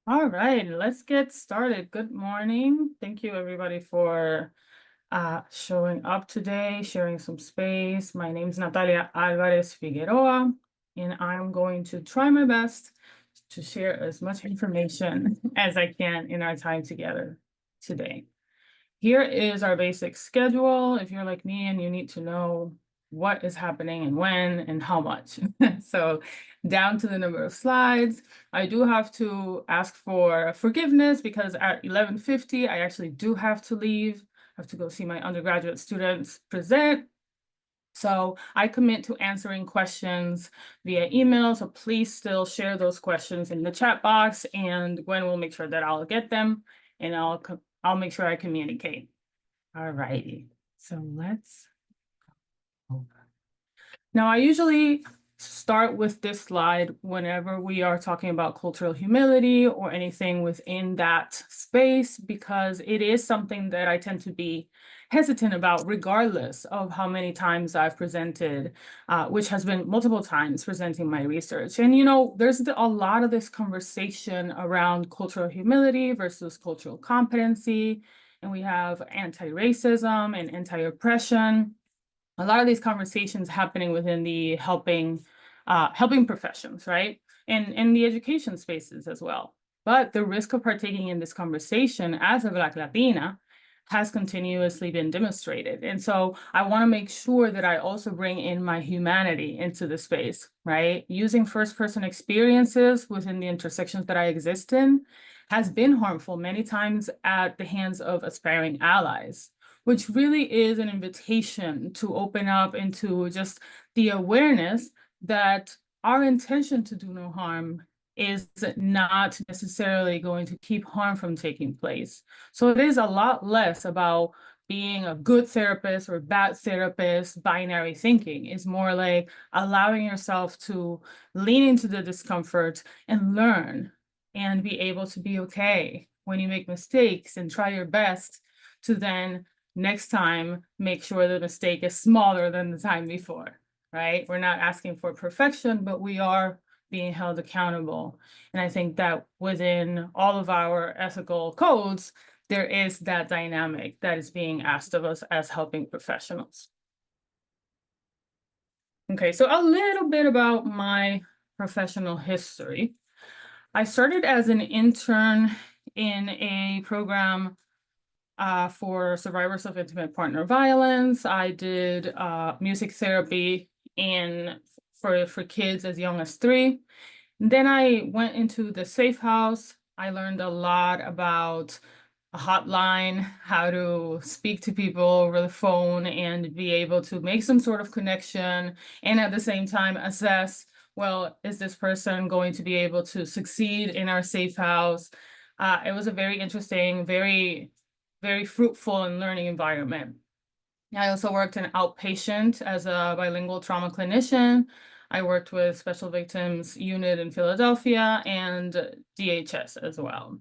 All right, let's get started. Good morning. Thank you, everybody, for showing up today, sharing some space. My name is Natalia Alvarez Figueroa, and I'm going to try my best to share as much information as I can in our time together today. Here is our basic schedule. If you're like me and you need to know what is happening and when and how much. So down to the number of slides. I do have to ask for forgiveness because at 11:50, I actually do have to leave. I have to go see my undergraduate students present. So I commit to answering questions via email. So please still share those questions in the chat box, and Gwen will make sure that I'll get them, and I'll make sure I communicate. All righty. So let's go. Now, I usually start with this slide whenever we are talking about cultural humility or anything within that space, because it is something that I tend to be hesitant about, regardless of how many times I've presented, which has been multiple times presenting my research. And, there's a lot of this conversation around cultural humility versus cultural competency, and we have anti-racism and anti-oppression, a lot of these conversations happening within the helping professions, right? And in the education spaces as well. But the risk of partaking in this conversation as a Black Latina has continuously been demonstrated. And so I want to make sure that I also bring in my humanity into the space, right? Using first-person experiences within the intersections that I exist in has been harmful many times at the hands of aspiring allies, which really is an invitation to open up into just the awareness that our intention to do no harm is not necessarily going to keep harm from taking place. So it is a lot less about being a good therapist or bad therapist, binary thinking. It's more like allowing yourself to lean into the discomfort and learn and be able to be okay when you make mistakes and try your best to then next time make sure the mistake is smaller than the time before, right? We're not asking for perfection, but we are being held accountable. And I think that within all of our ethical codes, there is that dynamic that is being asked of us as helping professionals. Okay, so a little bit about my professional history. I started as an intern in a program for survivors of intimate partner violence. I did music therapy for kids as young as 3. Then I went into the safe house. I learned a lot about a hotline, how to speak to people over the phone and be able to make some sort of connection, and at the same time assess, well, is this person going to be able to succeed in our safe house? It was a very interesting, very fruitful and learning environment. I also worked in outpatient as a bilingual trauma clinician. I worked with Special Victims Unit in Philadelphia and DHS as well.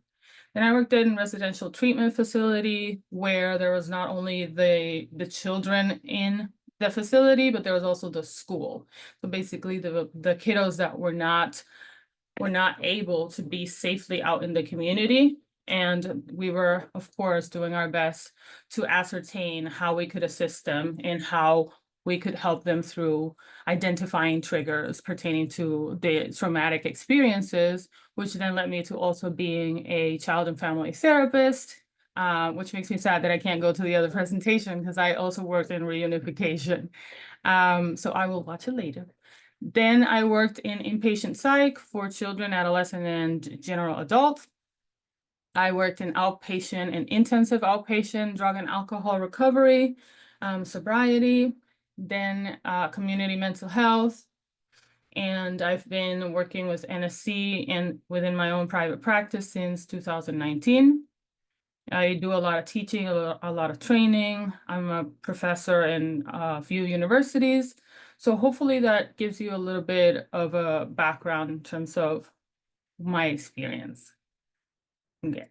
Then I worked in residential treatment facility where there was not only the children in the facility, but there was also the school. So basically the kiddos that were not able to be safely out in the community. And we were, of course, doing our best to ascertain how we could assist them and how we could help them through identifying triggers pertaining to the traumatic experiences, which then led me to also being a child and family therapist, which makes me sad that I can't go to the other presentation because I also worked in reunification. So I will watch it later. Then I worked in inpatient psych for children, adolescent, and general adult. I worked in outpatient and intensive outpatient drug and alcohol recovery, sobriety, then community mental health. And I've been working with NSC and within my own private practice since 2019. I do a lot of teaching, a lot of training. I'm a professor in a few universities. So hopefully that gives you a little bit of a background in terms of my experience. Okay.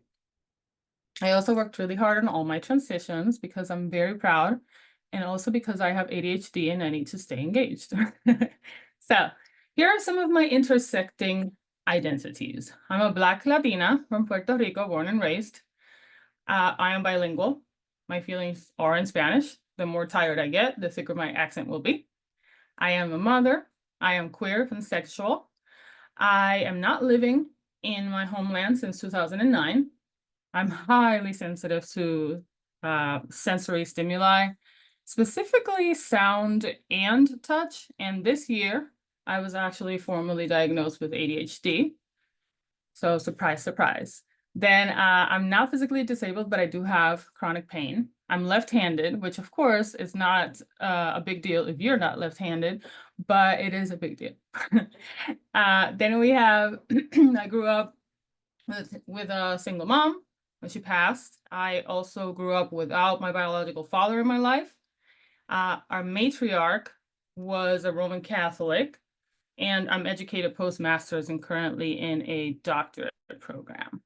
I also worked really hard on all my transitions because I'm very proud, and also because I have ADHD and I need to stay engaged. So here are some of my intersecting identities. I'm a Black Latina from Puerto Rico, born and raised. I am bilingual. My feelings are in Spanish. The more tired I get, the thicker my accent will be. I am a mother. I am queer, pansexual. I am not living in my homeland since 2009. I'm highly sensitive to sensory stimuli, specifically sound and touch. And this year, I was actually formally diagnosed with ADHD. So surprise, surprise. Then I'm not physically disabled, but I do have chronic pain. I'm left-handed, which of course is not a big deal if you're not left-handed, but it is a big deal. Then we have, I grew up with a single mom when she passed. I also grew up without my biological father in my life. Our matriarch was a Roman Catholic, and I'm educated postmasters and currently in a doctorate program.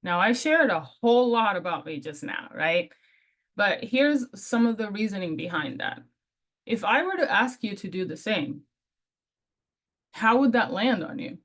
Now, I shared a whole lot about me just now, right? But here's some of the reasoning behind that. If I were to ask you to do the same, how would that land on you?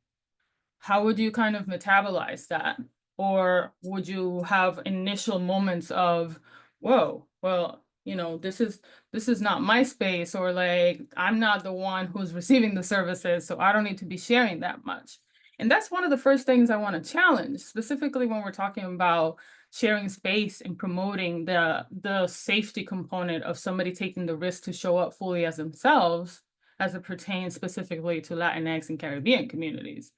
How would you kind of metabolize that? Or would you have initial moments of, whoa, well, this is not my space, or like, I'm not the one who's receiving the services, so I don't need to be sharing that much. And that's one of the first things I want to challenge, specifically when we're talking about sharing space and promoting the safety component of somebody taking the risk to show up fully as themselves, as it pertains specifically to Latinx and Caribbean communities.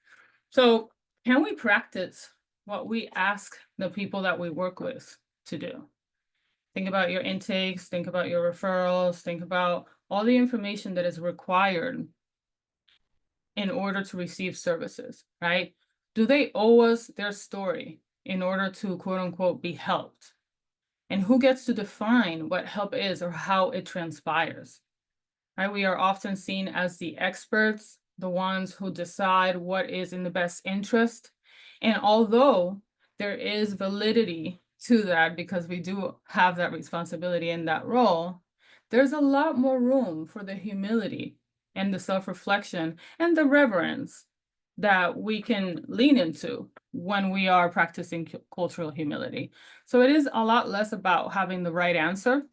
So can we practice what we ask the people that we work with to do? Think about your intakes, think about your referrals, think about all the information that is required in order to receive services, right? Do they owe us their story in order to quote unquote be helped? And who gets to define what help is or how it transpires? Right? We are often seen as the experts, the ones who decide what is in the best interest. And although there is validity to that because we do have that responsibility in that role, there's a lot more room for the humility and the self-reflection and the reverence that we can lean into when we are practicing cultural humility. So it is a lot less about having the right answer,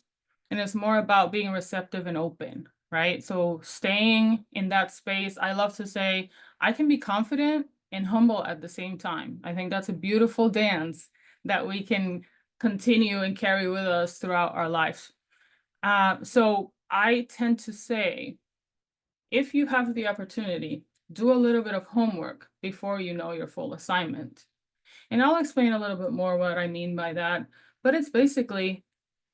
and it's more about being receptive and open, right? So staying in that space, I love to say, I can be confident and humble at the same time. I think that's a beautiful dance that we can continue and carry with us throughout our lives. So I tend to say, if you have the opportunity, do a little bit of homework before you know your full assignment. And I'll explain a little bit more what I mean by that, but it's basically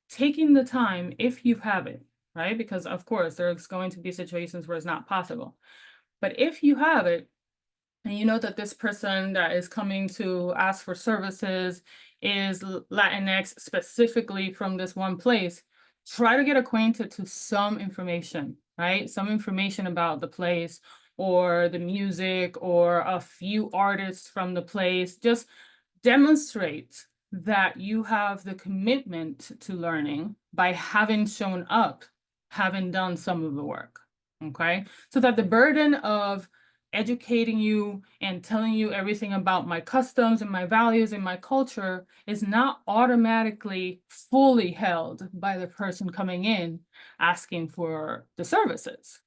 taking the time if you have it, right? Because of course, there's going to be situations where it's not possible. But if you have it, and you know that this person that is coming to ask for services is Latinx specifically from this one place, try to get acquainted to some information, right? Some information about the place or the music or a few artists from the place. Just demonstrate that you have the commitment to learning by having shown up, having done some of the work, okay? So that the burden of educating you and telling you everything about my customs and my values and my culture is not automatically fully held by the person coming in asking for the services.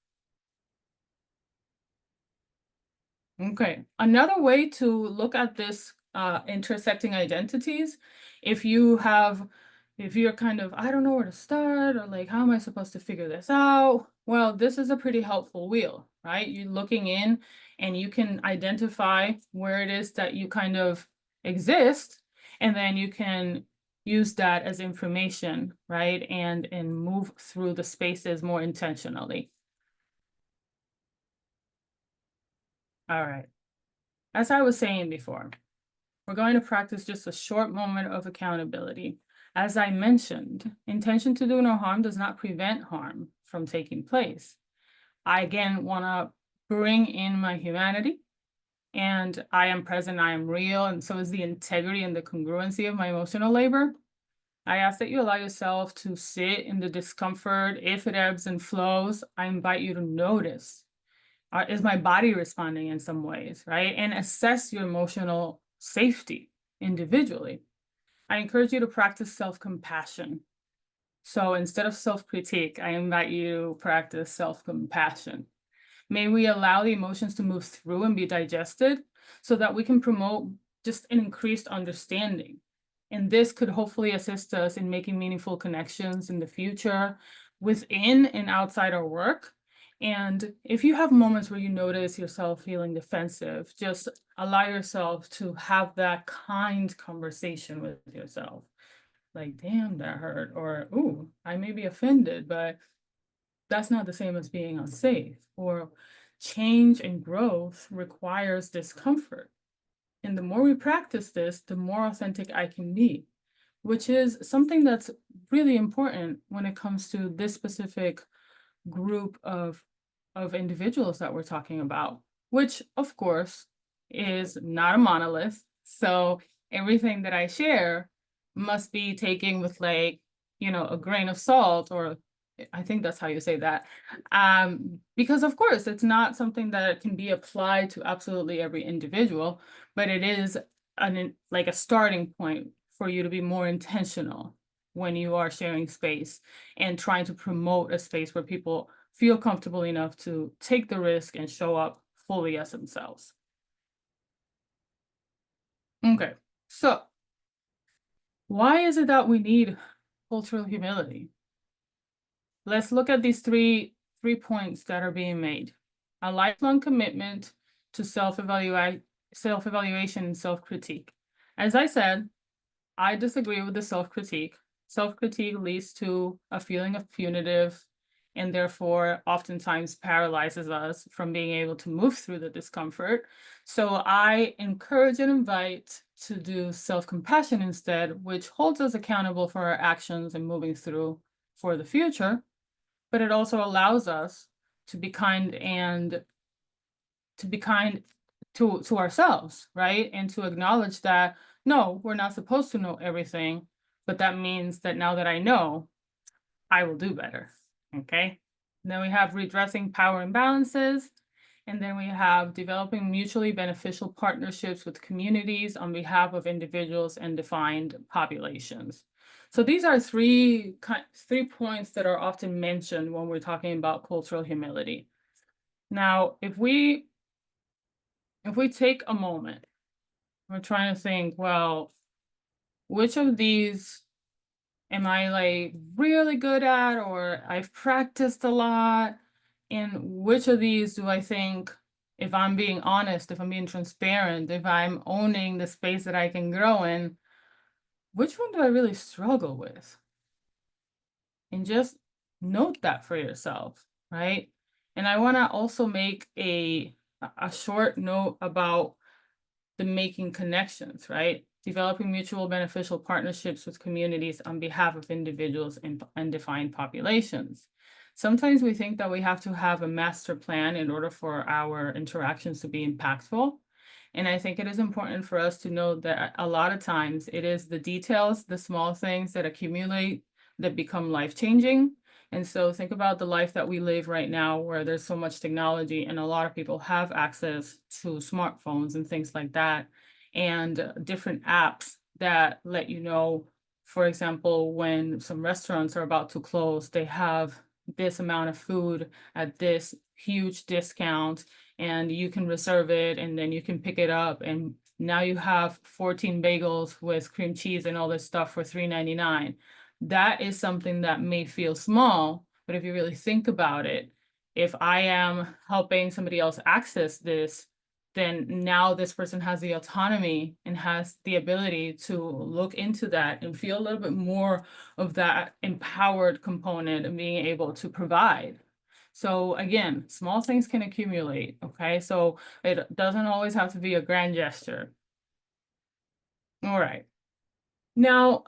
Okay, another way to look at this intersecting identities, if you're kind of, I don't know where to start, or like, how am I supposed to figure this out? Well, this is a pretty helpful wheel, right? You're looking in and you can identify where it is that you kind of exist, and then you can use that as information, right? And move through the spaces more intentionally. All right. As I was saying before, we're going to practice just a short moment of accountability. As I mentioned, intention to do no harm does not prevent harm from taking place. I again want to bring in my humanity, and I am present, I am real, and so is the integrity and the congruency of my emotional labor. I ask that you allow yourself to sit in the discomfort. If it ebbs and flows, I invite you to notice. Is my body responding in some ways, right? And assess your emotional safety individually. I encourage you to practice self-compassion. So instead of self-critique, I invite you to practice self-compassion. May we allow the emotions to move through and be digested so that we can promote just an increased understanding. And this could hopefully assist us in making meaningful connections in the future within and outside our work. And if you have moments where you notice yourself feeling defensive, just allow yourself to have that kind conversation with yourself. Like, damn, that hurt. Or, ooh, I may be offended, but that's not the same as being unsafe. Or change and growth requires discomfort. And the more we practice this, the more authentic I can be, which is something that's really important when it comes to this specific group of individuals that we're talking about, which of course is not a monolith. So everything that I share must be taken with, like, a grain of salt, or I think that's how you say that. Because of course it's not something that can be applied to absolutely every individual, but it is like a starting point for you to be more intentional when you are sharing space and trying to promote a space where people feel comfortable enough to take the risk and show up fully as themselves. Okay, so why is it that we need cultural humility? Let's look at these three points that are being made. A lifelong commitment to self-evaluation and self-critique. As I said, I disagree with the self-critique. Self-critique leads to a feeling of punitive and therefore oftentimes paralyzes us from being able to move through the discomfort. So I encourage and invite to do self-compassion instead, which holds us accountable for our actions and moving through for the future. But it also allows us to be kind and to be kind to ourselves, right? And to acknowledge that, no, we're not supposed to know everything, but that means that now that I know, I will do better, okay? Then we have redressing power imbalances, and then we have developing mutually beneficial partnerships with communities on behalf of individuals and defined populations. So these are three points that are often mentioned when we're talking about cultural humility. Now, if we take a moment, we're trying to think, well, which of these am I like really good at, or I've practiced a lot? And which of these do I think, if I'm being honest, if I'm being transparent, if I'm owning the space that I can grow in, which one do I really struggle with? And just note that for yourself, right? And I want to also make a short note about the making connections, right? Developing mutual beneficial partnerships with communities on behalf of individuals and defined populations. Sometimes we think that we have to have a master plan in order for our interactions to be impactful. And I think it is important for us to know that a lot of times it is the details, the small things that accumulate that become life-changing. And so think about the life that we live right now, where there's so much technology and a lot of people have access to smartphones and things like that, and different apps that let you know, for example, when some restaurants are about to close, they have this amount of food at this huge discount, and you can reserve it and then you can pick it up. And now you have 14 bagels with cream cheese and all this stuff for $3.99. That is something that may feel small, but if you really think about it, if I am helping somebody else access this, then now this person has the autonomy and has the ability to look into that and feel a little bit more of that empowered component and being able to provide. So again, small things can accumulate, okay? So it doesn't always have to be a grand gesture. All right. Now,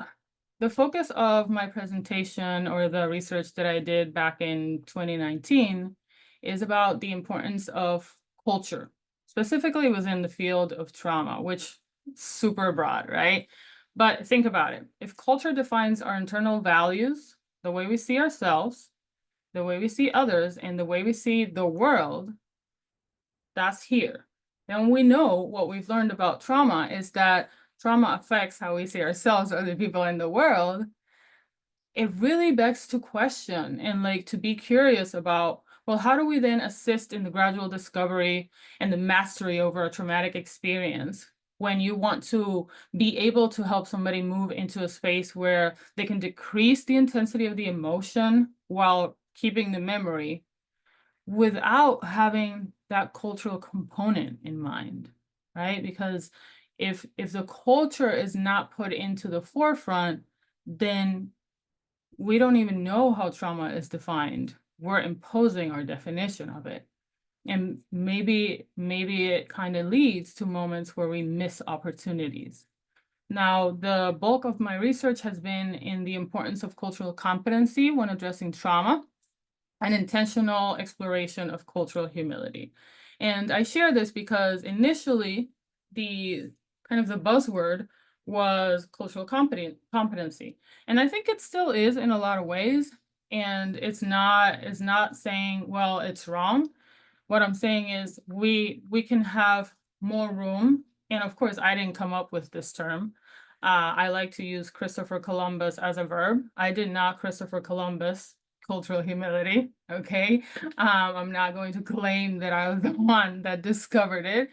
the focus of my presentation, or the research that I did back in 2019, is about the importance of culture, specifically within the field of trauma, which is super broad, right? But think about it. If culture defines our internal values, the way we see ourselves, the way we see others, and the way we see the world, that's here. And we know what we've learned about trauma is that trauma affects how we see ourselves or the people in the world. It really begs to question and like to be curious about, well, how do we then assist in the gradual discovery and the mastery over a traumatic experience when you want to be able to help somebody move into a space where they can decrease the intensity of the emotion while keeping the memory without having that cultural component in mind, right? Because if the culture is not put into the forefront, then we don't even know how trauma is defined. We're imposing our definition of it. And maybe it kind of leads to moments where we miss opportunities. Now, the bulk of my research has been in the importance of cultural competency when addressing trauma and intentional exploration of cultural humility. And I share this because initially the kind of the buzzword was cultural competency. And I think it still is in a lot of ways. And it's not saying, well, it's wrong. What I'm saying is we can have more room. And of course, I didn't come up with this term. I like to use Christopher Columbus as a verb. I did not Christopher Columbus cultural humility. Okay. I'm not going to claim that I was the one that discovered it,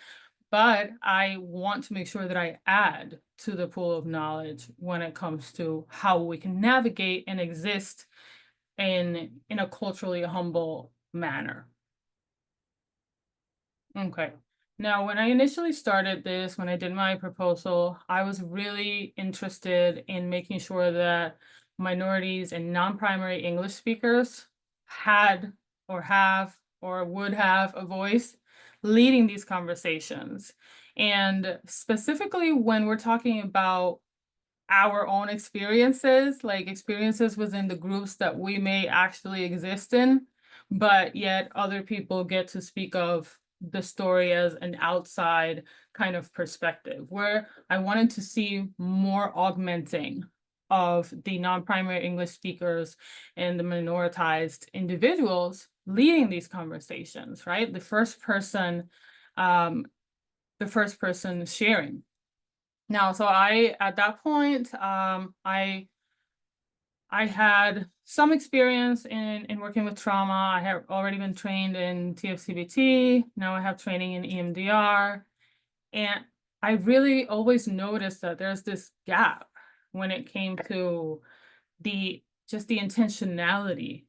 but I want to make sure that I add to the pool of knowledge when it comes to how we can navigate and exist in a culturally humble manner. Okay. Now, when I initially started this, when I did my proposal, I was really interested in making sure that minorities and non-primary English speakers had or have or would have a voice leading these conversations. And specifically when we're talking about our own experiences, like experiences within the groups that we may actually exist in, but yet other people get to speak of the story as an outside kind of perspective, where I wanted to see more augmenting of the non-primary English speakers and the minoritized individuals leading these conversations, right? The first person sharing. Now, so at that point, I had some experience in working with trauma. I had already been trained in TFCBT. Now I have training in EMDR. And I really always noticed that there's this gap when it came to just the intentionality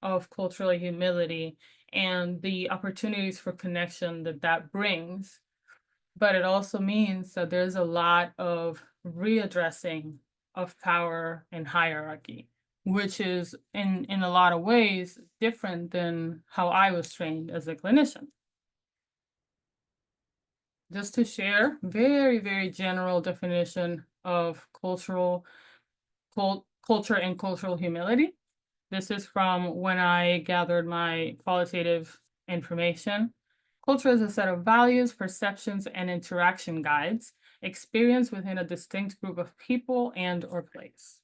of cultural humility and the opportunities for connection that that brings. But it also means that there's a lot of readdressing of power and hierarchy, which is in a lot of ways different than how I was trained as a clinician. Just to share, very, very general definition of culture and cultural humility. This is from when I gathered my qualitative information. Culture is a set of values, perceptions, and interaction guides experienced within a distinct group of people and or place.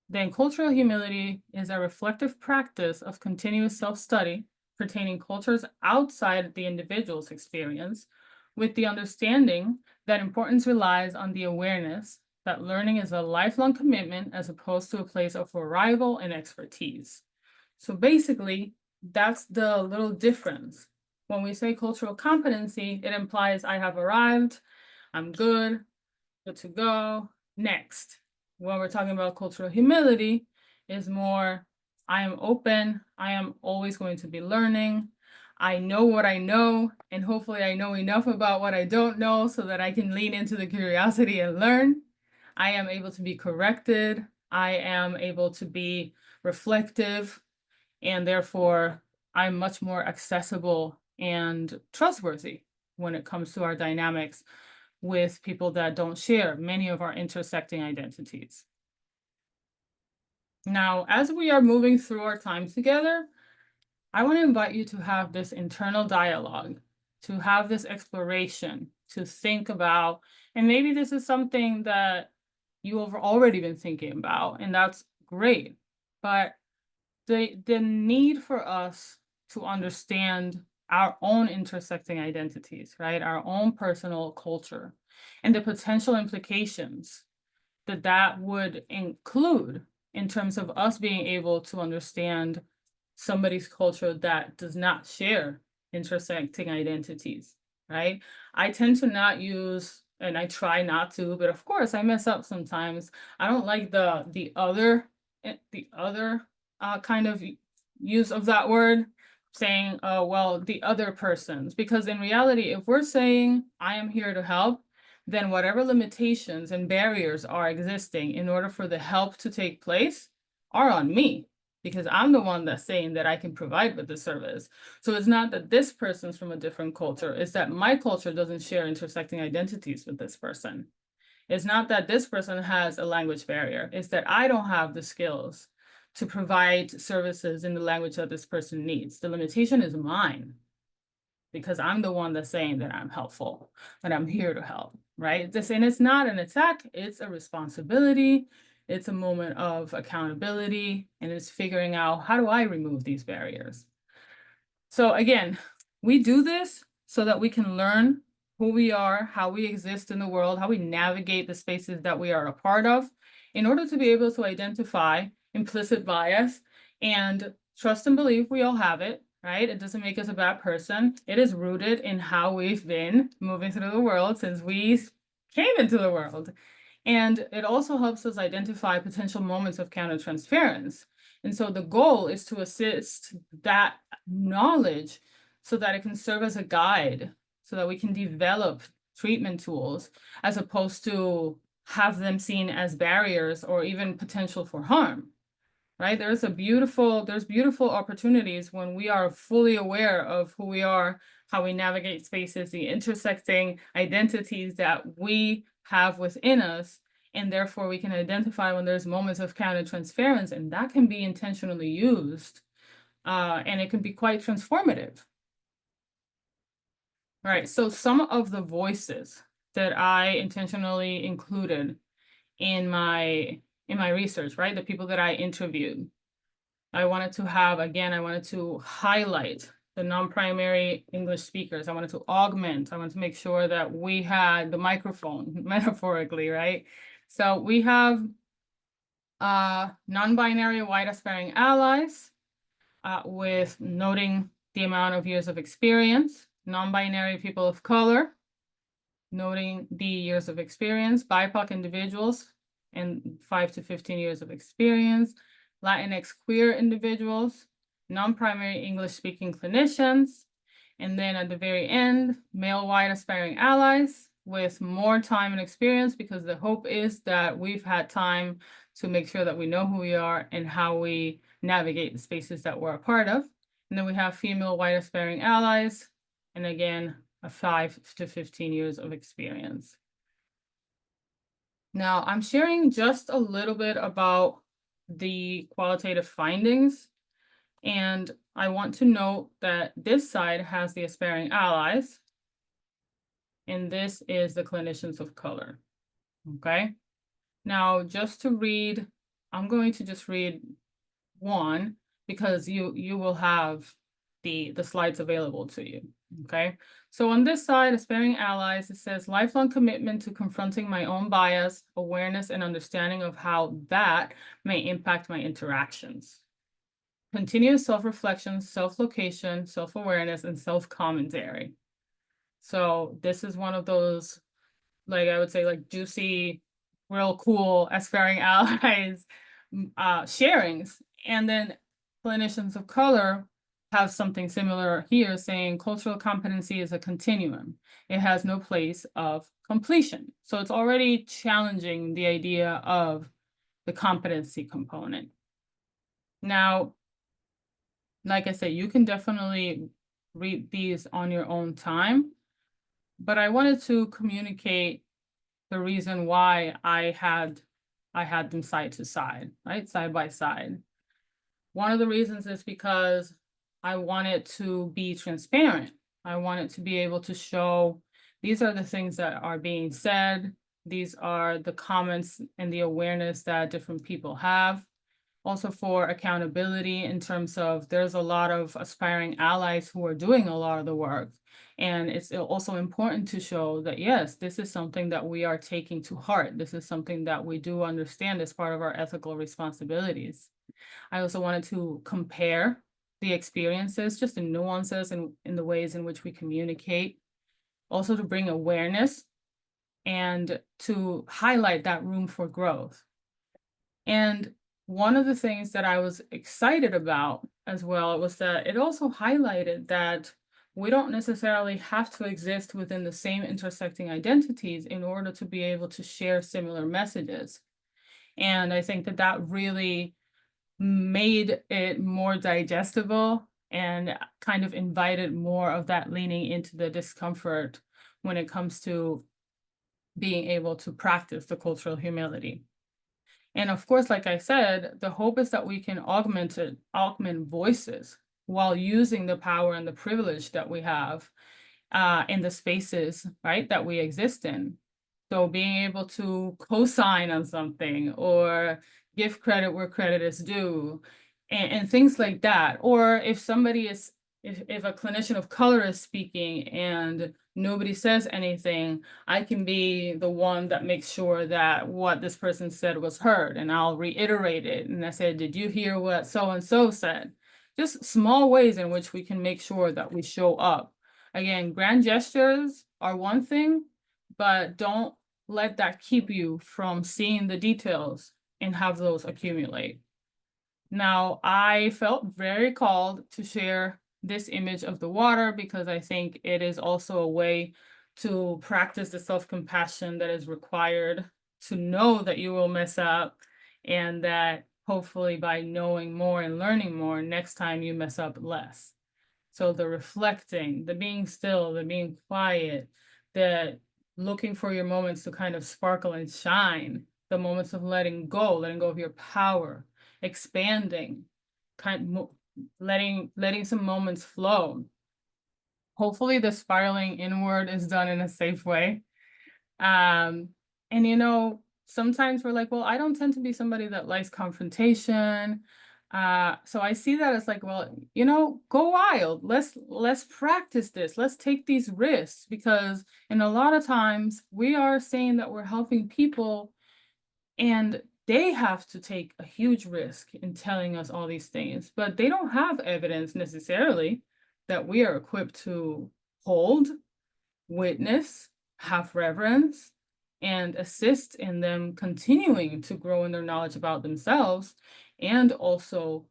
Then cultural humility is a reflective practice of continuous self-study pertaining cultures outside the individual's experience, with the understanding that importance relies on the awareness that learning is a lifelong commitment as opposed to a place of arrival and expertise. So basically, that's the little difference. When we say cultural competency, it implies I have arrived, I'm good to go, next. When we're talking about cultural humility, is more, I am open, I am always going to be learning, I know what I know, and hopefully I know enough about what I don't know so that I can lean into the curiosity and learn. I am able to be corrected, I am able to be reflective, and therefore I'm much more accessible and trustworthy when it comes to our dynamics with people that don't share many of our intersecting identities. Now, as we are moving through our time together, I want to invite you to have this internal dialogue, to have this exploration, to think about, and maybe this is something that you have already been thinking about, and that's great. But the need for us to understand our own intersecting identities, right? Our own personal culture and the potential implications that that would include in terms of us being able to understand somebody's culture that does not share intersecting identities, right? I tend to not use, and I try not to, but of course I mess up sometimes. I don't like the other kind of use of that word, saying, oh, well, the other persons, because in reality, if we're saying I am here to help, then whatever limitations and barriers are existing in order for the help to take place are on me, because I'm the one that's saying that I can provide with the service. So it's not that this person's from a different culture, it's that my culture doesn't share intersecting identities with this person. It's not that this person has a language barrier, it's that I don't have the skills to provide services in the language that this person needs. The limitation is mine, because I'm the one that's saying that I'm helpful, that I'm here to help, right? And it's not an attack, it's a responsibility. It's a moment of accountability, and it's figuring out, how do I remove these barriers? So again, we do this so that we can learn who we are, how we exist in the world, how we navigate the spaces that we are a part of, in order to be able to identify implicit bias and trust and believe we all have it, right? It doesn't make us a bad person. It is rooted in how we've been moving through the world since we came into the world. And it also helps us identify potential moments of countertransference. And so the goal is to assist that knowledge so that it can serve as a guide, so that we can develop treatment tools, as opposed to have them seen as barriers or even potential for harm, right? There's beautiful opportunities when we are fully aware of who we are, how we navigate spaces, the intersecting identities that we have within us, and therefore we can identify when there's moments of countertransference, and that can be intentionally used, and it can be quite transformative. All right, so some of the voices that I intentionally included in my research, right? The people that I interviewed. I wanted to highlight the non-primary English speakers. I wanted to make sure that we had the microphone, metaphorically, right? So we have non-binary white aspiring allies, with noting the amount of years of experience, non-binary people of color, noting the years of experience, BIPOC individuals, and 5 to 15 years of experience, Latinx queer individuals, non-primary English-speaking clinicians, and then at the very end, male white aspiring allies with more time and experience, because the hope is that we've had time to make sure that we know who we are and how we navigate the spaces that we're a part of. And then we have female white aspiring allies, and again, 5 to 15 years of experience. Now, I'm sharing just a little bit about the qualitative findings, and I want to note that this side has the aspiring allies, and this is the clinicians of color, okay? Now, just to read, I'm going to just read one, because you will have the slides available to you, okay? So on this side, aspiring allies, it says lifelong commitment to confronting my own bias, awareness, and understanding of how that may impact my interactions. Continuous self-reflection, self-location, self-awareness, and self-commentary. So this is one of those, like, I would say, like, juicy, real cool aspiring allies sharings. And then clinicians of color have something similar here, saying cultural competency is a continuum. It has no place of completion. So it's already challenging the idea of the competency component. Now, like I said, you can definitely read these on your own time, but I wanted to communicate the reason why I had them side to side, right? Side by side. One of the reasons is because I wanted to be transparent. I wanted to be able to show, these are the things that are being said. These are the comments and the awareness that different people have. also for accountability in terms of there's a lot of aspiring allies who are doing a lot of the work. And it's also important to show that, yes, this is something that we are taking to heart. This is something that we do understand as part of our ethical responsibilities. I also wanted to compare the experiences, just the nuances and in the ways in which we communicate, also to bring awareness and to highlight that room for growth. And one of the things that I was excited about as well was that it also highlighted that we don't necessarily have to exist within the same intersecting identities in order to be able to share similar messages. And I think that that really made it more digestible and kind of invited more of that leaning into the discomfort when it comes to being able to practice the cultural humility. And of course, like I said, the hope is that we can augment voices while using the power and the privilege that we have in the spaces, right, that we exist in. So being able to co-sign on something or give credit where credit is due and things like that. Or if somebody is, if a clinician of color is speaking and nobody says anything, I can be the one that makes sure that what this person said was heard, and I'll reiterate it. And I said, did you hear what so-and-so said? Just small ways in which we can make sure that we show up. Again, grand gestures are one thing, but don't let that keep you from seeing the details and have those accumulate. Now, I felt very called to share this image of the water because I think it is also a way to practice the self-compassion that is required to know that you will mess up, and that hopefully by knowing more and learning more, next time you mess up less. So the reflecting, the being still, the being quiet, the looking for your moments to kind of sparkle and shine, the moments of letting go of your power, expanding, letting some moments flow. Hopefully the spiraling inward is done in a safe way. And sometimes we're like, well, I don't tend to be somebody that likes confrontation. So I see that as like, well, go wild. Let's practice this. Let's take these risks, because in a lot of times we are saying that we're helping people and they have to take a huge risk in telling us all these things, but they don't have evidence necessarily that we are equipped to hold, witness, have reverence, and assist in them continuing to grow in their knowledge about themselves, and also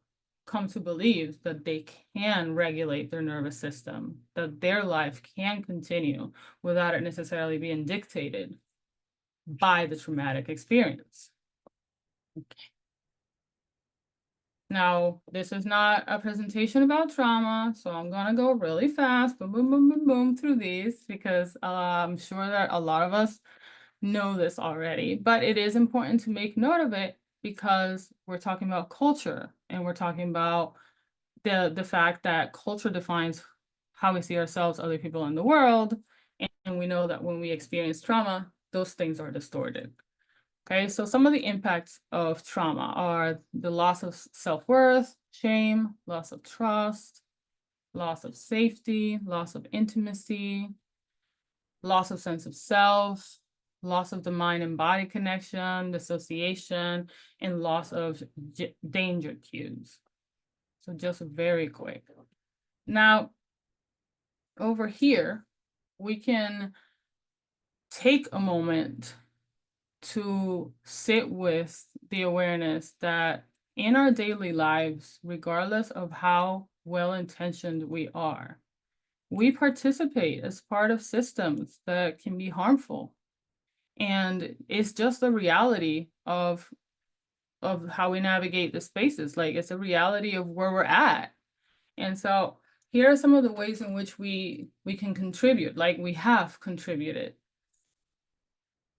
come to believe that they can regulate their nervous system, that their life can continue without it necessarily being dictated by the traumatic experience. Okay. Now, this is not a presentation about trauma, so I'm gonna go really fast, boom, boom, boom, boom, boom, through these, because I'm sure that a lot of us know this already, but it is important to make note of it because we're talking about culture, and we're talking about the fact that culture defines how we see ourselves, other people in the world, and we know that when we experience trauma, those things are distorted. Okay, so some of the impacts of trauma are the loss of self-worth, shame, loss of trust, loss of safety, loss of intimacy, loss of sense of self, loss of the mind and body connection, dissociation, and loss of danger cues. So just very quick. Now, over here, we can take a moment to sit with the awareness that in our daily lives, regardless of how well-intentioned we are, we participate as part of systems that can be harmful. And it's just the reality of how we navigate the spaces. Like, it's a reality of where we're at. And so here are some of the ways in which we can contribute, like we have contributed.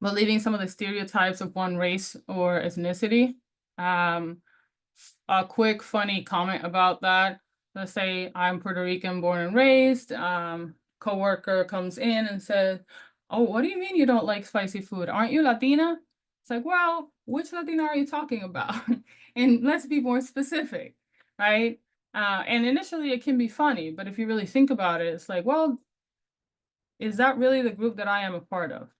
Believing some of the stereotypes of one race or ethnicity. A quick funny comment about that. Let's say I'm Puerto Rican, born and raised. Coworker comes in and says, "Oh, what do you mean you don't like spicy food? Aren't you Latina?" It's like, well, which Latina are you talking about? And let's be more specific, right? And initially it can be funny, but if you really think about it, it's like, well, is that really the group that I am a part of?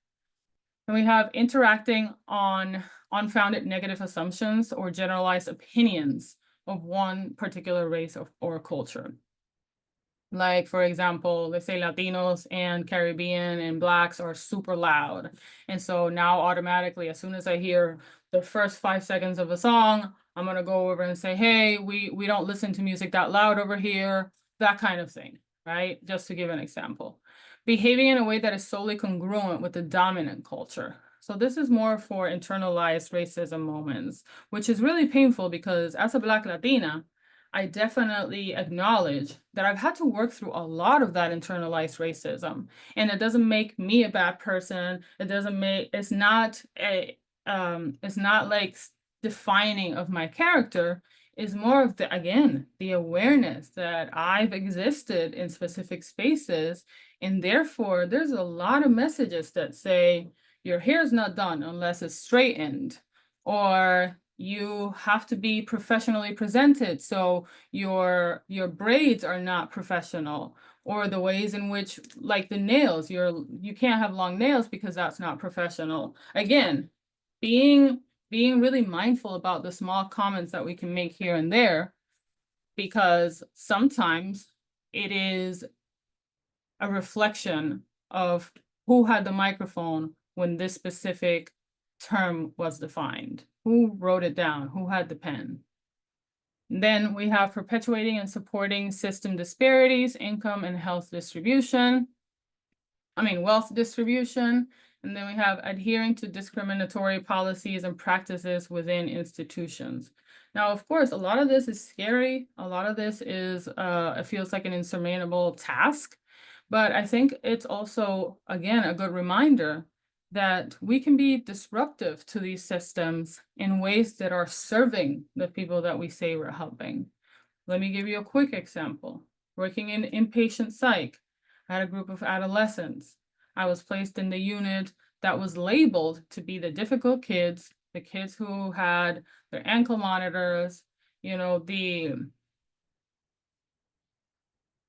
And we have interacting on unfounded negative assumptions or generalized opinions of one particular race or culture. Like, for example, let's say Latinos and Caribbean and Blacks are super loud. And so now automatically, as soon as I hear the first 5 seconds of a song, I'm going to go over and say, hey, we don't listen to music that loud over here, that kind of thing, right? Just to give an example. Behaving in a way that is solely congruent with the dominant culture. So this is more for internalized racism moments, which is really painful because as a Black Latina, I definitely acknowledge that I've had to work through a lot of that internalized racism. And it doesn't make me a bad person. It's not like defining of my character. Is more of the awareness that I've existed in specific spaces. And therefore, there's a lot of messages that say, your hair is not done unless it's straightened, or you have to be professionally presented, so your braids are not professional, or the ways in which, like the nails, you can't have long nails because that's not professional. Again, being really mindful about the small comments that we can make here and there, because sometimes it is a reflection of who had the microphone when this specific term was defined. Who wrote it down? Who had the pen? Then we have perpetuating and supporting system disparities, income and health distribution. Wealth distribution. And then we have adhering to discriminatory policies and practices within institutions. Now, of course, a lot of this is scary. A lot of this is, it feels like an insurmountable task. But I think it's also, again, a good reminder that we can be disruptive to these systems in ways that are serving the people that we say we're helping. Let me give you a quick example. Working in inpatient psych, I had a group of adolescents. I was placed in the unit that was labeled to be the difficult kids, the kids who had their ankle monitors, the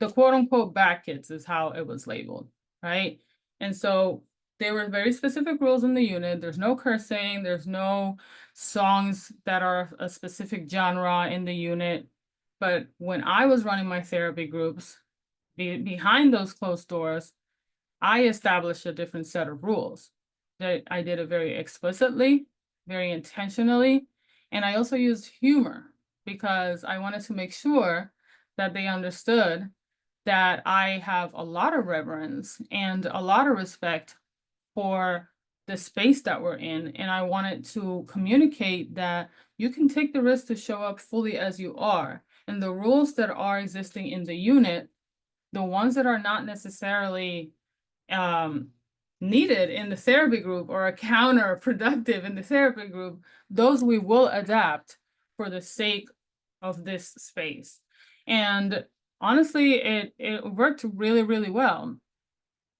quote unquote bad kids is how it was labeled, right? And so there were very specific rules in the unit. There's no cursing, there's no songs that are a specific genre in the unit. But when I was running my therapy groups, behind those closed doors, I established a different set of rules. That I did it very explicitly, very intentionally, and I also used humor because I wanted to make sure that they understood that I have a lot of reverence and a lot of respect for the space that we're in. And I wanted to communicate that you can take the risk to show up fully as you are. And the rules that are existing in the unit, the ones that are not necessarily needed in the therapy group or are counterproductive in the therapy group, those we will adapt for the sake of this space. And honestly, it worked really, really well.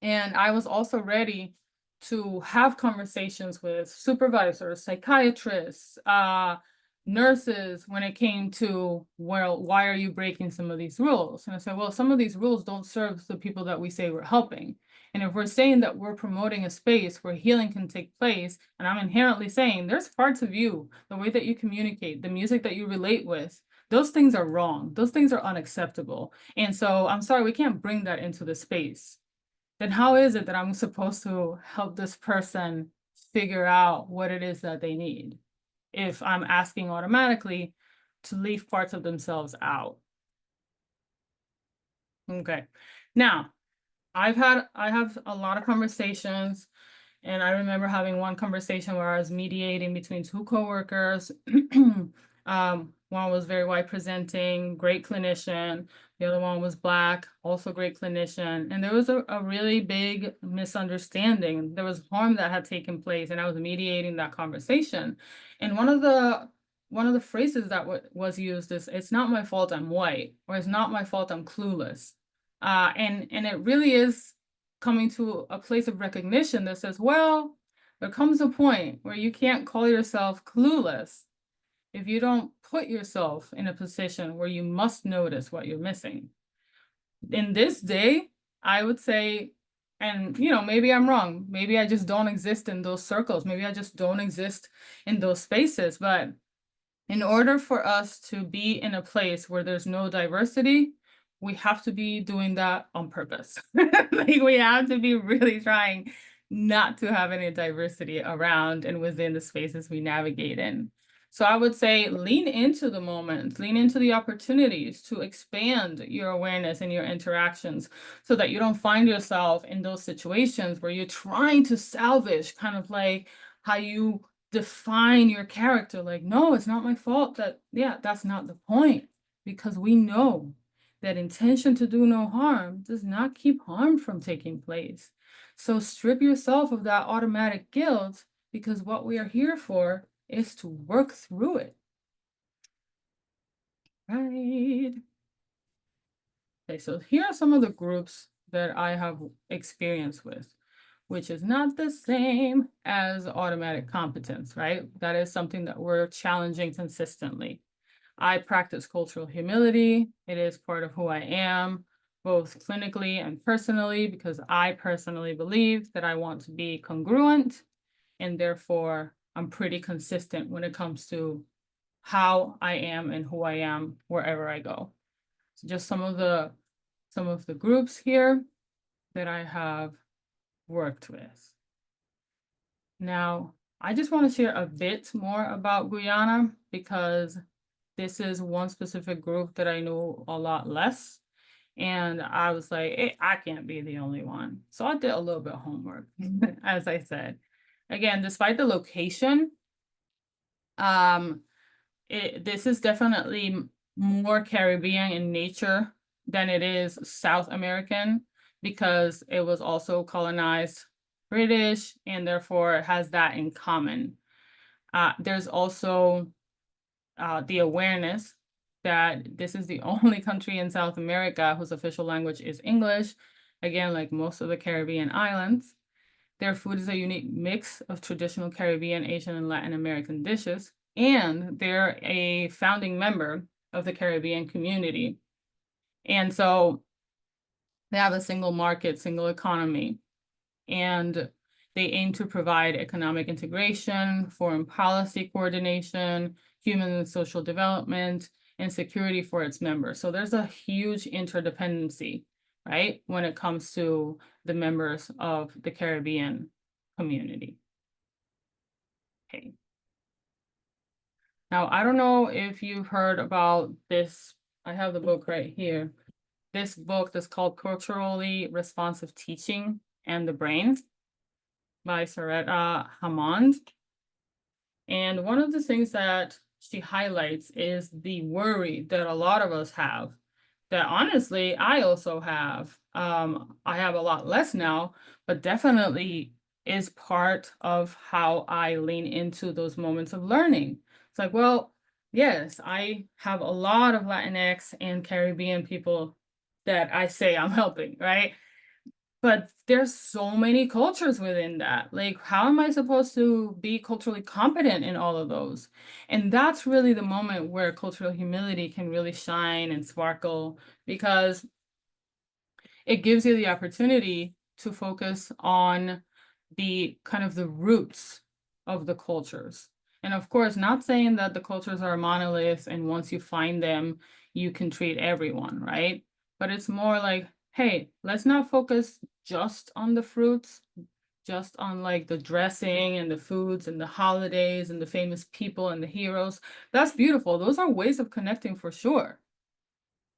And I was also ready to have conversations with supervisors, psychiatrists, nurses when it came to, well, why are you breaking some of these rules? And I said, well, some of these rules don't serve the people that we say we're helping. And if we're saying that we're promoting a space where healing can take place, and I'm inherently saying there's parts of you, the way that you communicate, the music that you relate with, those things are wrong. Those things are unacceptable. And so I'm sorry, we can't bring that into the space. Then how is it that I'm supposed to help this person figure out what it is that they need if I'm asking automatically to leave parts of themselves out? Okay. Now, I have a lot of conversations, and I remember having one conversation where I was mediating between two coworkers. One was very white presenting, great clinician. The other one was Black, also great clinician. And there was a really big misunderstanding. There was harm that had taken place, and I was mediating that conversation. And one of the phrases that was used is, "It's not my fault I'm white," or "It's not my fault I'm clueless." And it really is coming to a place of recognition that says, well, there comes a point where you can't call yourself clueless if you don't put yourself in a position where you must notice what you're missing. In this day, I would say, and maybe I'm wrong, maybe I just don't exist in those circles, maybe I just don't exist in those spaces, but in order for us to be in a place where there's no diversity, we have to be doing that on purpose. Like we have to be really trying not to have any diversity around and within the spaces we navigate in. So I would say lean into the moments, lean into the opportunities to expand your awareness and your interactions so that you don't find yourself in those situations where you're trying to salvage kind of like how you define your character. Like, no, it's not my fault that, yeah, that's not the point, because we know that intention to do no harm does not keep harm from taking place. So strip yourself of that automatic guilt, because what we are here for is to work through it. Right. Okay, so here are some of the groups that I have experience with, which is not the same as automatic competence, right? That is something that we're challenging consistently. I practice cultural humility. It is part of who I am, both clinically and personally, because I personally believe that I want to be congruent, and therefore I'm pretty consistent when it comes to how I am and who I am wherever I go. So just some of the groups here that I have worked with. Now, I just want to share a bit more about Guyana, because this is one specific group that I know a lot less. And I was like, hey, I can't be the only one. So I did a little bit of homework, as I said. Again, despite the location, this is definitely more Caribbean in nature than it is South American, because it was also colonized British and therefore it has that in common. There's also the awareness that this is the only country in South America whose official language is English. Again, like most of the Caribbean islands, their food is a unique mix of traditional Caribbean, Asian, and Latin American dishes, and they're a founding member of the Caribbean community. And so they have a single market, single economy, and they aim to provide economic integration, foreign policy coordination, human and social development, and security for its members. So there's a huge interdependency, right, when it comes to the members of the Caribbean community. Okay. Now, I don't know if you've heard about this. I have the book right here. This book is called Culturally Responsive Teaching and the Brain by Saretta Hammond. And one of the things that she highlights is the worry that a lot of us have, that honestly, I also have. I have a lot less now, but definitely is part of how I lean into those moments of learning. It's like, well, yes, I have a lot of Latinx and Caribbean people that I say I'm helping, right? But there's so many cultures within that. Like, how am I supposed to be culturally competent in all of those? And that's really the moment where cultural humility can really shine and sparkle, because it gives you the opportunity to focus on the kind of the roots of the cultures. And of course, not saying that the cultures are a monolith and once you find them, you can treat everyone, right? But it's more like, hey, let's not focus just on the fruits, just on like the dressing and the foods and the holidays and the famous people and the heroes. That's beautiful. Those are ways of connecting for sure.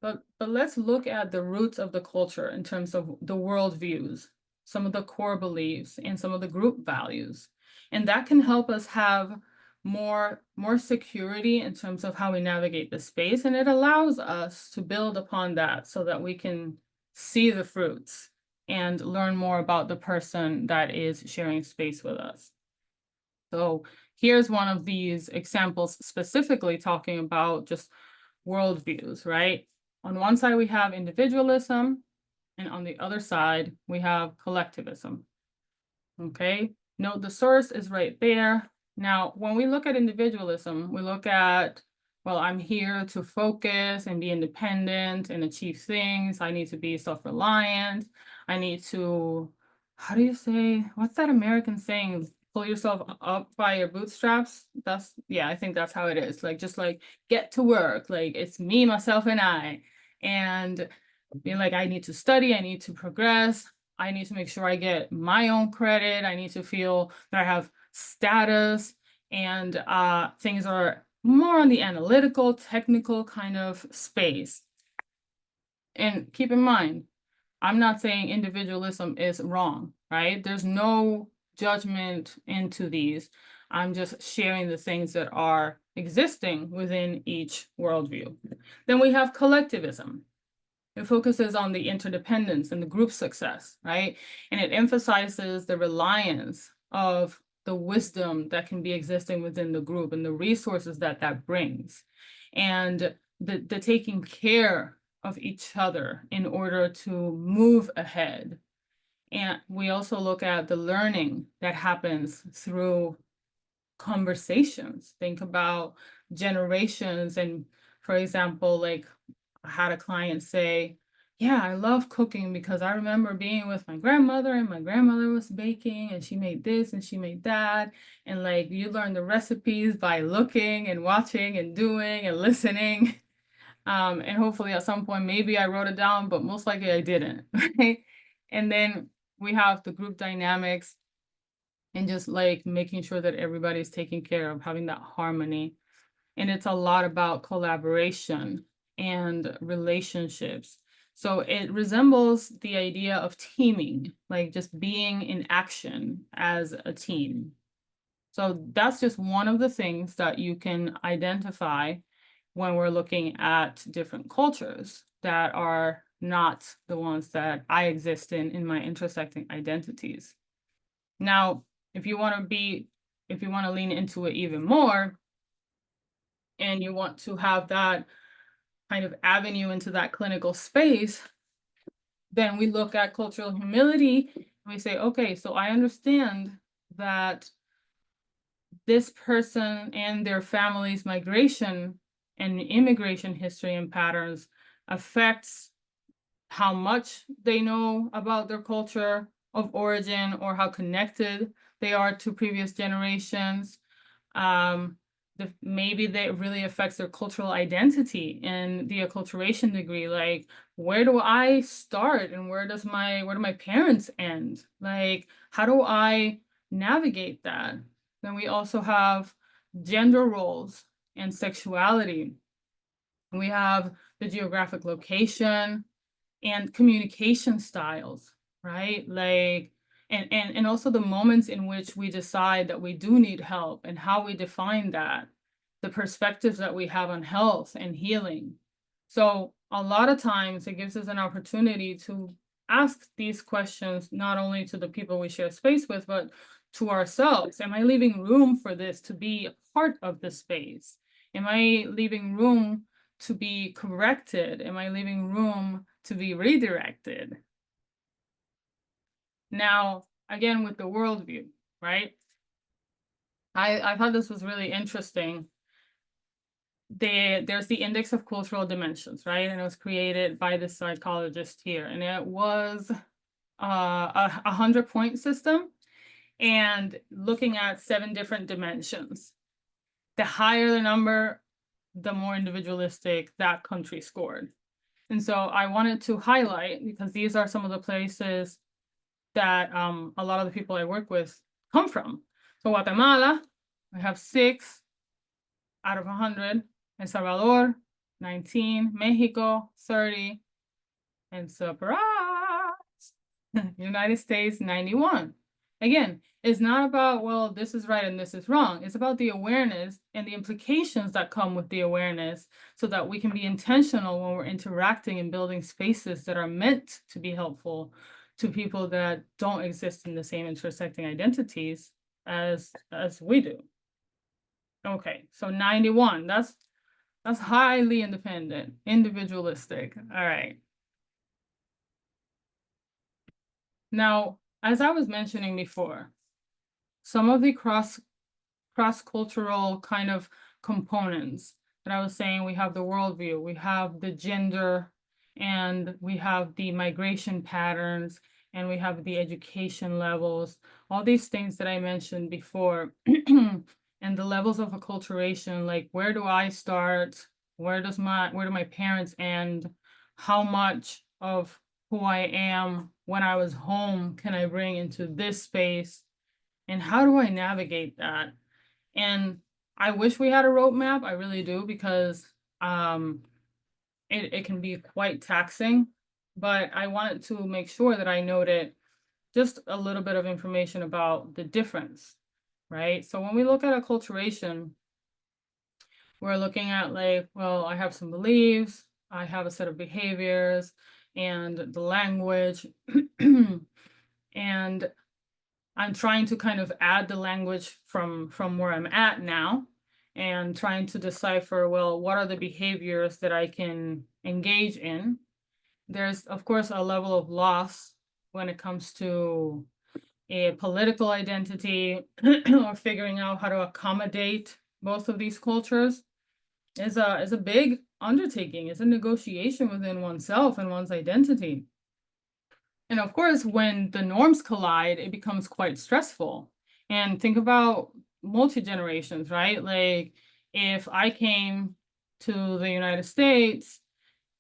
But let's look at the roots of the culture in terms of the worldviews, some of the core beliefs, and some of the group values. And that can help us have more security in terms of how we navigate the space. And it allows us to build upon that so that we can see the fruits and learn more about the person that is sharing space with us. So here's one of these examples specifically talking about just worldviews, right? On one side, we have individualism, and on the other side, we have collectivism. Okay. Note the source is right there. Now, when we look at individualism, we look at, well, I'm here to focus and be independent and achieve things. I need to be self-reliant. I need to, how do you say, what's that American saying? Pull yourself up by your bootstraps. Yeah, I think that's how it is. Like, just like get to work. Like, it's me, myself, and I. And being like, I need to study, I need to progress, I need to make sure I get my own credit, I need to feel that I have status, and things are more on the analytical, technical kind of space. And keep in mind, I'm not saying individualism is wrong, right? There's no judgment into these. I'm just sharing the things that are existing within each worldview. Then we have collectivism. It focuses on the interdependence and the group success, right? And it emphasizes the reliance of the wisdom that can be existing within the group and the resources that that brings, and the taking care of each other in order to move ahead. And we also look at the learning that happens through conversations. Think about generations. And for example, like I had a client say, yeah, I love cooking because I remember being with my grandmother and my grandmother was baking and she made this and she made that. And like you learn the recipes by looking and watching and doing and listening. And hopefully at some point, maybe I wrote it down, but most likely I didn't. Right? And then we have the group dynamics and just like making sure that everybody's taken care of, having that harmony. And it's a lot about collaboration and relationships. So it resembles the idea of teaming, like just being in action as a team. So that's just one of the things that you can identify when we're looking at different cultures that are not the ones that I exist in my intersecting identities. Now, if you want to lean into it even more, and you want to have that kind of avenue into that clinical space, then we look at cultural humility and we say, okay, so I understand that this person and their family's migration and immigration history and patterns affects how much they know about their culture of origin or how connected they are to previous generations. Maybe that really affects their cultural identity and the acculturation degree. Like, where do I start and where do my parents end? Like, how do I navigate that? Then we also have gender roles and sexuality. We have the geographic location and communication styles, right? Like, and also the moments in which we decide that we do need help and how we define that, the perspectives that we have on health and healing. So a lot of times it gives us an opportunity to ask these questions, not only to the people we share space with, but to ourselves. Am I leaving room for this to be a part of the space? Am I leaving room to be corrected? Am I leaving room to be redirected? Now, again, with the worldview, right? I thought this was really interesting. There's the index of cultural dimensions, right? And it was created by this psychologist here. And it was a 100-point system and looking at 7 different dimensions. The higher the number, the more individualistic that country scored. And so I wanted to highlight, because these are some of the places that a lot of the people I work with come from. So Guatemala, we have 6 out of 100. El Salvador, 19. Mexico, 30. And surprise, United States, 91. Again, it's not about, well, this is right and this is wrong. It's about the awareness and the implications that come with the awareness so that we can be intentional when we're interacting and building spaces that are meant to be helpful to people that don't exist in the same intersecting identities as we do. Okay, so 91, that's highly independent, individualistic. All right. Now, as I was mentioning before, some of the cross-cultural kind of components that I was saying. We have the worldview, we have the gender, and we have the migration patterns, and we have the education levels, all these things that I mentioned before. And the levels of acculturation, like where do I start? Where do my parents end? How much of who I am when I was home can I bring into this space? And how do I navigate that? And I wish we had a roadmap. I really do, because um, it can be quite taxing. But I wanted to make sure that I noted just a little bit of information about the difference, right? So when we look at acculturation, we're looking at like, well, I have some beliefs, I have a set of behaviors, and the language, and I'm trying to kind of add the language from where I'm at now, and trying to decipher, well, what are the behaviors that I can engage in. There's, of course, a level of loss when it comes to a political identity or figuring out how to accommodate both of these cultures is a big undertaking. It's a negotiation within oneself and one's identity. And of course, when the norms collide, it becomes quite stressful. And think about multi-generations, right? Like if I came to the United States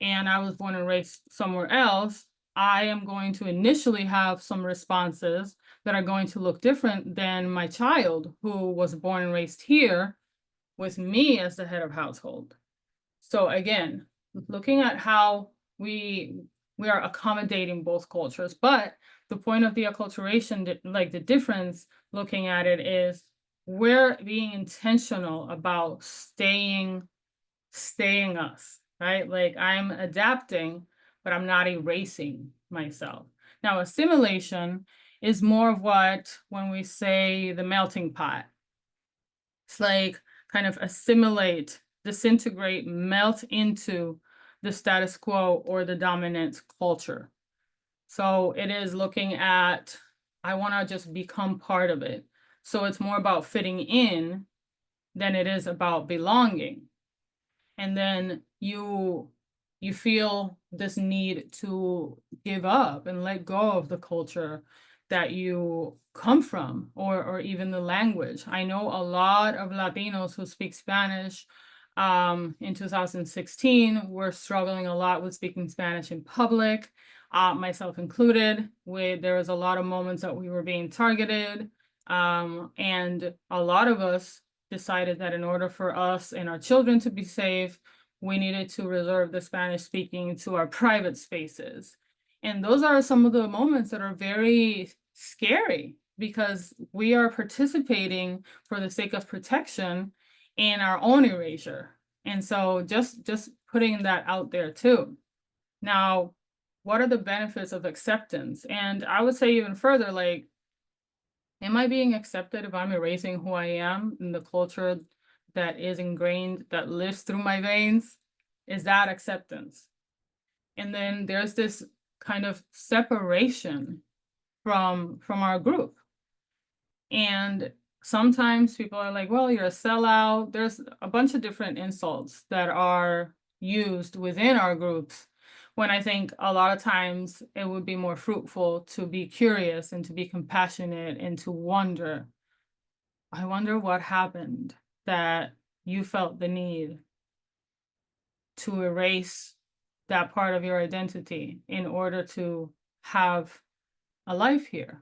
and I was born and raised somewhere else, I am going to initially have some responses that are going to look different than my child who was born and raised here with me as the head of household. So again, looking at how we are accommodating both cultures, but the point of the acculturation, like the difference looking at it, is we're being intentional about staying us, right? Like I'm adapting, but I'm not erasing myself. Now, assimilation is more of what, when we say the melting pot, it's like kind of assimilate, disintegrate, melt into the status quo or the dominant culture. So it is looking at, I want to just become part of it. So it's more about fitting in than it is about belonging. And then you feel this need to give up and let go of the culture that you come from, or even the language. I know a lot of Latinos who speak Spanish. In 2016, we're struggling a lot with speaking Spanish in public, myself included. There was a lot of moments that we were being targeted, and a lot of us decided that in order for us and our children to be safe, we needed to reserve the Spanish speaking to our private spaces. And those are some of the moments that are very scary, because we are participating for the sake of protection in our own erasure. And so just putting that out there too. Now, what are the benefits of acceptance? And I would say even further, like, am I being accepted if I'm erasing who I am in the culture that is ingrained, that lives through my veins? Is that acceptance? And then there's this kind of separation from our group. And sometimes people are like, well, you're a sellout. There's a bunch of different insults that are used within our groups, when I think a lot of times it would be more fruitful to be curious and to be compassionate and to wonder, I wonder what happened that you felt the need to erase that part of your identity in order to have a life here.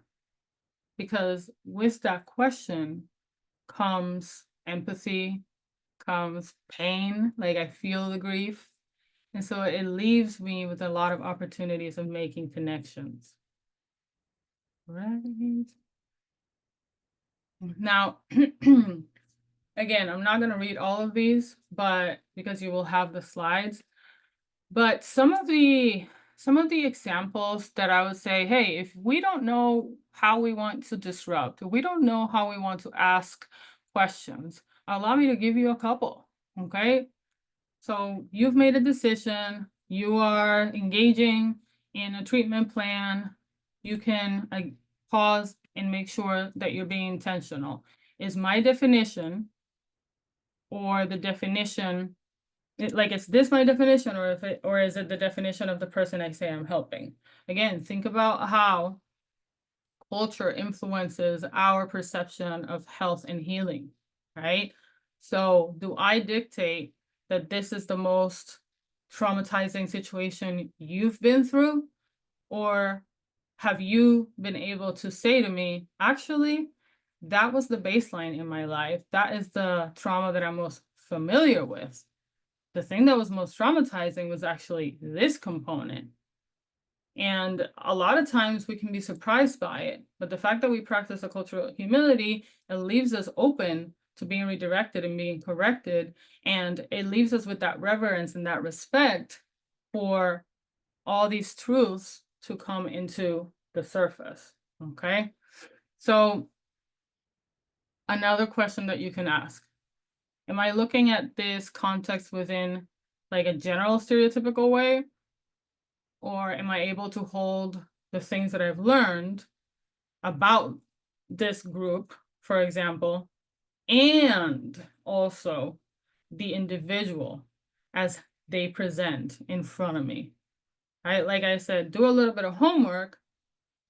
Because with that question comes empathy, comes pain, like I feel the grief. And so it leaves me with a lot of opportunities of making connections. Right. Now, again, I'm not going to read all of these, but because you will have the slides. But some of the examples that I would say, hey, if we don't know how we want to disrupt, if we don't know how we want to ask questions, allow me to give you a couple, okay? So you've made a decision, you are engaging in a treatment plan, you can pause and make sure that you're being intentional. Is my definition or the definition like, is this my definition, or is it the definition of the person I say I'm helping? Again, think about how culture influences our perception of health and healing, right? So, do I dictate that this is the most traumatizing situation you've been through? Or have you been able to say to me, actually, that was the baseline in my life. That is the trauma that I'm most familiar with. The thing that was most traumatizing was actually this component. And a lot of times we can be surprised by it. But the fact that we practice a cultural humility, it leaves us open to being redirected and being corrected. And it leaves us with that reverence and that respect for all these truths to come into the surface. Okay. So, another question that you can ask: am I looking at this context within like a general stereotypical way? Or am I able to hold the things that I've learned about this group, for example, and also the individual as they present in front of me? Right? Like I said, do a little bit of homework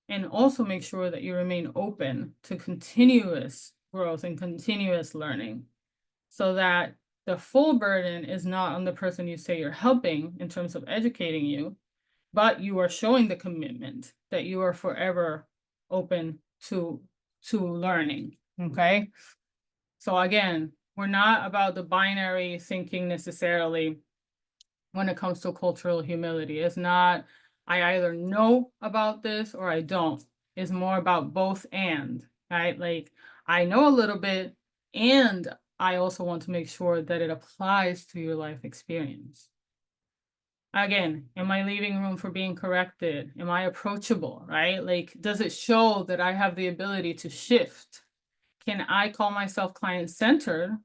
and also make sure that you remain open to continuous growth and continuous learning so that the full burden is not on the person you say you're helping in terms of educating you, but you are showing the commitment that you are forever open to learning. Okay. So again, we're not about the binary thinking necessarily when it comes to cultural humility. It's not, I either know about this or I don't. It's more about both and, right? Like, I know a little bit, and I also want to make sure that it applies to your life experience. Again, am I leaving room for being corrected? Am I approachable, right? Like, does it show that I have the ability to shift? Can I call myself client-centered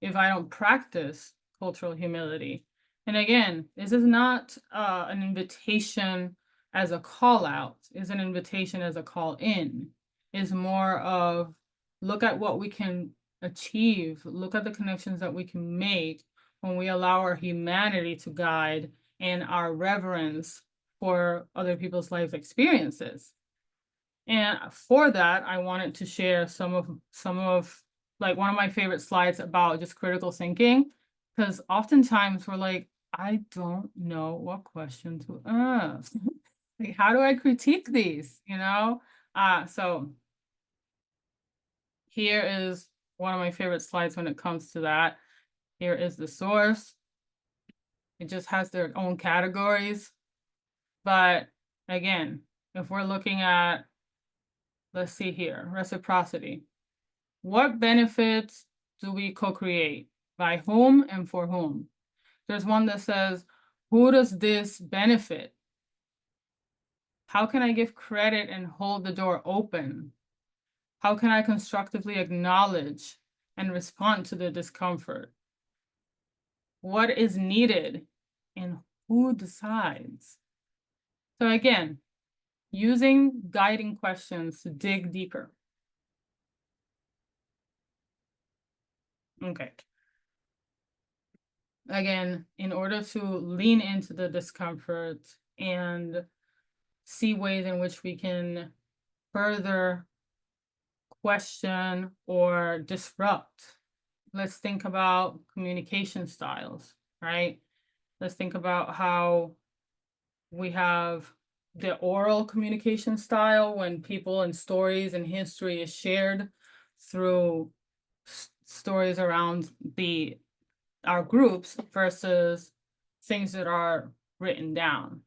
if I don't practice cultural humility? And again, this is not an invitation as a call out, is an invitation as a call in. Is more of look at what we can achieve, look at the connections that we can make when we allow our humanity to guide and our reverence for other people's life experiences. And for that, I wanted to share some of like one of my favorite slides about just critical thinking, because oftentimes we're like, I don't know what question to ask. Like, how do I critique these? So here is one of my favorite slides when it comes to that. Here is the source. It just has their own categories. But again, if we're looking at, let's see here, reciprocity. What benefits do we co-create? By whom and for whom? There's one that says, who does this benefit? How can I give credit and hold the door open? How can I constructively acknowledge and respond to the discomfort? What is needed and who decides? So again, using guiding questions to dig deeper. Okay. Again, in order to lean into the discomfort and see ways in which we can further question or disrupt, let's think about communication styles, right? Let's think about how we have the oral communication style when people and stories and history is shared through stories around our groups versus things that are written down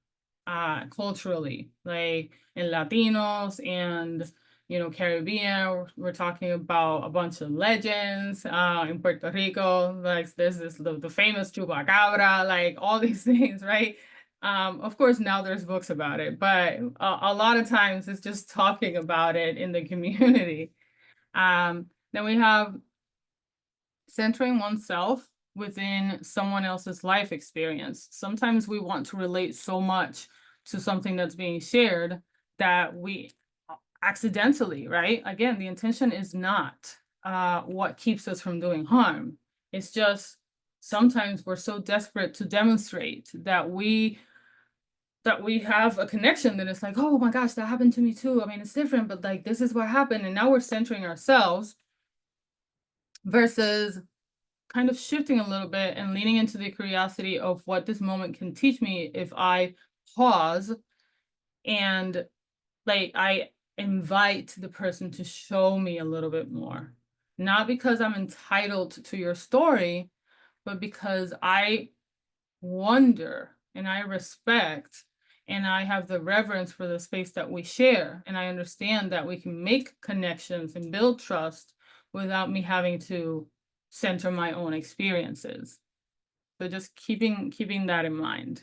culturally, like in Latinos and Caribbean. We're talking about a bunch of legends in Puerto Rico, like there's the famous chupacabra, like all these things, right? Of course, now there's books about it, but a lot of times it's just talking about it in the community. Then we have centering oneself within someone else's life experience. Sometimes we want to relate so much to something that's being shared that we accidentally, right? Again, the intention is not what keeps us from doing harm. It's just sometimes we're so desperate to demonstrate that we have a connection that it's like, oh my gosh, that happened to me too. I mean, it's different, but like this is what happened. And now we're centering ourselves versus kind of shifting a little bit and leaning into the curiosity of what this moment can teach me if I pause and like I invite the person to show me a little bit more. Not because I'm entitled to your story, but because I wonder and I respect and I have the reverence for the space that we share. And I understand that we can make connections and build trust without me having to center my own experiences. So just keeping that in mind.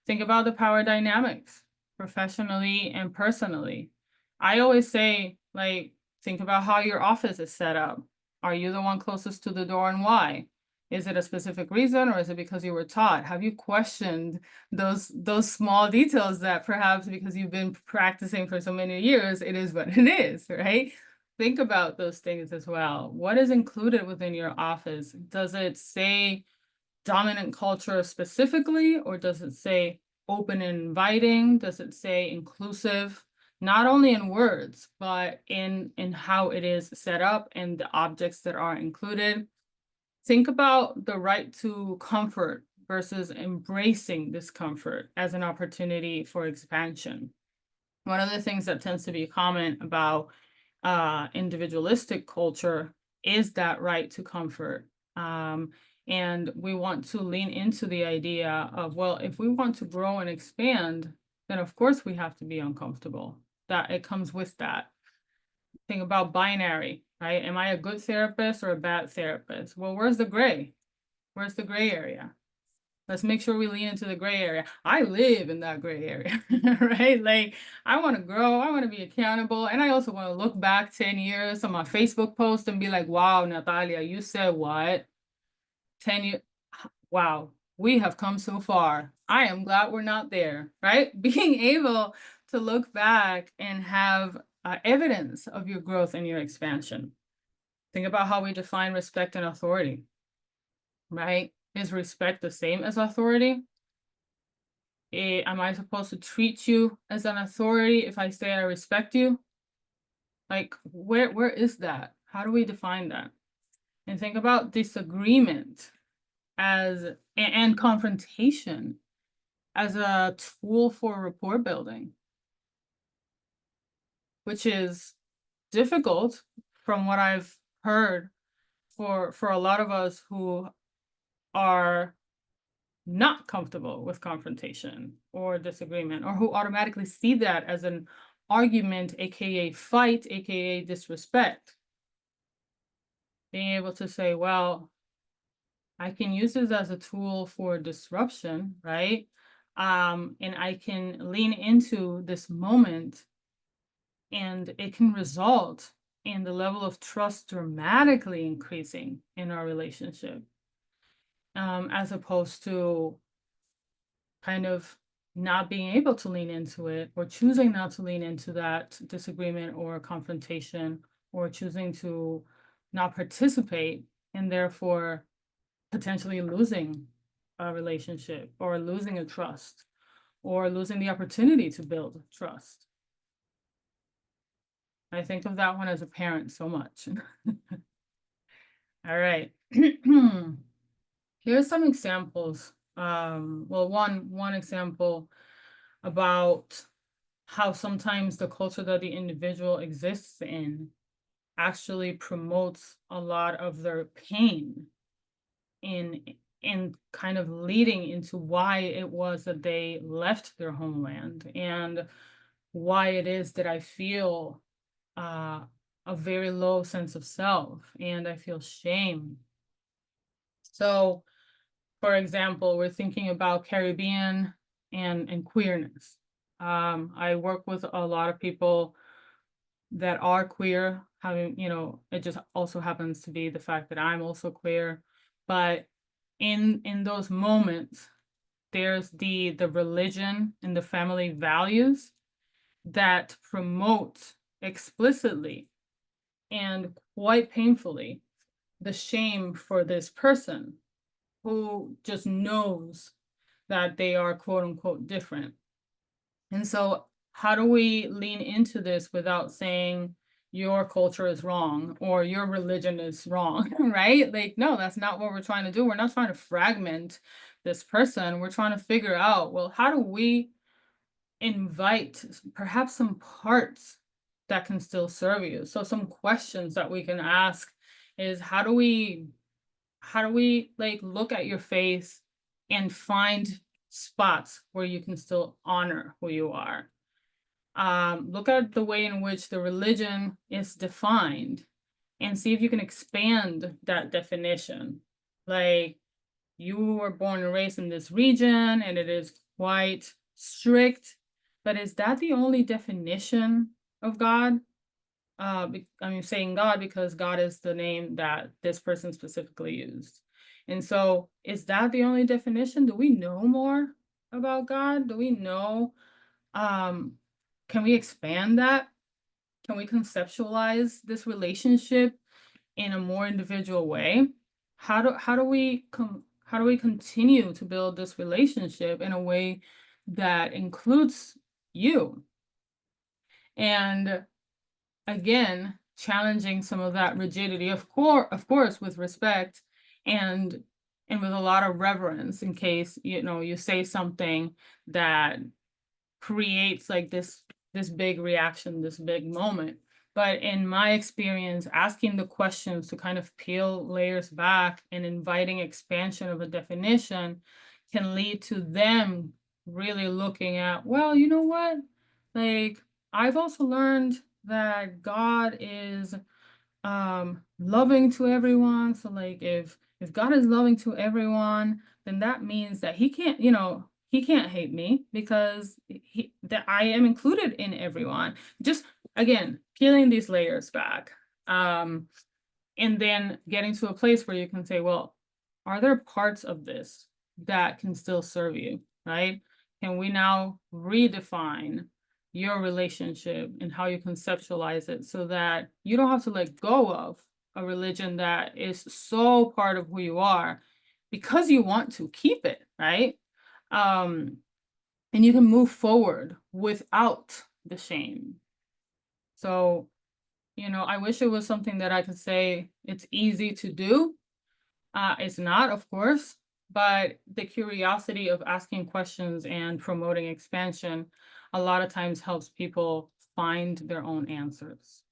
Think about the power dynamics, professionally and personally. I always say, like, think about how your office is set up. Are you the one closest to the door and why? Is it a specific reason or is it because you were taught? Have you questioned those small details that perhaps because you've been practicing for so many years, it is what it is, right? Think about those things as well. What is included within your office? Does it say dominant culture specifically, or does it say open and inviting? Does it say inclusive? Not only in words, but in how it is set up and the objects that are included. Think about the right to comfort versus embracing discomfort as an opportunity for expansion. One of the things that tends to be common about individualistic culture is that right to comfort. And we want to lean into the idea of, well, if we want to grow and expand, then of course we have to be uncomfortable. That it comes with that. Think about binary, right? Am I a good therapist or a bad therapist? Well, where's the gray? Where's the gray area? Let's make sure we lean into the gray area. I live in that gray area, right? Like, I want to grow, I want to be accountable, and I also want to look back 10 years on my Facebook post and be like, wow, Natalia, you said what? 10 years, wow, we have come so far. I am glad we're not there, right? Being able to look back and have evidence of your growth and your expansion. Think about how we define respect and authority, right? Is respect the same as authority? Am I supposed to treat you as an authority if I say I respect you? Like, where is that? How do we define that? And think about disagreement and confrontation as a tool for rapport building, which is difficult from what I've heard for a lot of us who are not comfortable with confrontation or disagreement, or who automatically see that as an argument, aka fight, aka disrespect. Being able to say, well, I can use this as a tool for disruption, right? And I can lean into this moment and it can result in the level of trust dramatically increasing in our relationship, as opposed to kind of not being able to lean into it or choosing not to lean into that disagreement or confrontation or choosing to not participate and therefore potentially losing a relationship or losing a trust or losing the opportunity to build trust. I think of that one as a parent so much. All right. Here's some examples. Well, one example about how sometimes the culture that the individual exists in actually promotes a lot of their pain in kind of leading into why it was that they left their homeland and why it is that I feel a very low sense of self and I feel shame. So, for example, we're thinking about Caribbean and queerness. I work with a lot of people that are queer, having, it just also happens to be the fact that I'm also queer. But in those moments, there's the religion and the family values that promote explicitly and quite painfully the shame for this person who just knows that they are quote unquote different. And so, how do we lean into this without saying your culture is wrong or your religion is wrong, right? Like, no, that's not what we're trying to do. We're not trying to fragment this person. We're trying to figure out, well, how do we invite perhaps some parts that can still serve you? So, some questions that we can ask is how do we like look at your face and find spots where you can still honor who you are? Look at the way in which the religion is defined and see if you can expand that definition. Like, you were born and raised in this region and it is quite strict, but is that the only definition of God? I'm saying God because God is the name that this person specifically used. And so, is that the only definition? Do we know more about God? Do we know? Um, can we expand that? Can we conceptualize this relationship in a more individual way? How do we continue to build this relationship in a way that includes you? And again, challenging some of that rigidity, of course, with respect and with a lot of reverence in case you say something that creates like this big reaction, this big moment. But in my experience, asking the questions to kind of peel layers back and inviting expansion of a definition can lead to them really looking at, well, you know what? Like, I've also learned that God is loving to everyone. So like if God is loving to everyone, then that means that he can't hate me because that I am included in everyone. Just again, peeling these layers back. And then getting to a place where you can say, well, are there parts of this that can still serve you, right? Can we now redefine your relationship and how you conceptualize it so that you don't have to let go of a religion that is so part of who you are because you want to keep it, right? Um, and you can move forward without the shame. So, I wish it was something that I could say it's easy to do. It's not, of course, but the curiosity of asking questions and promoting expansion a lot of times helps people find their own answers.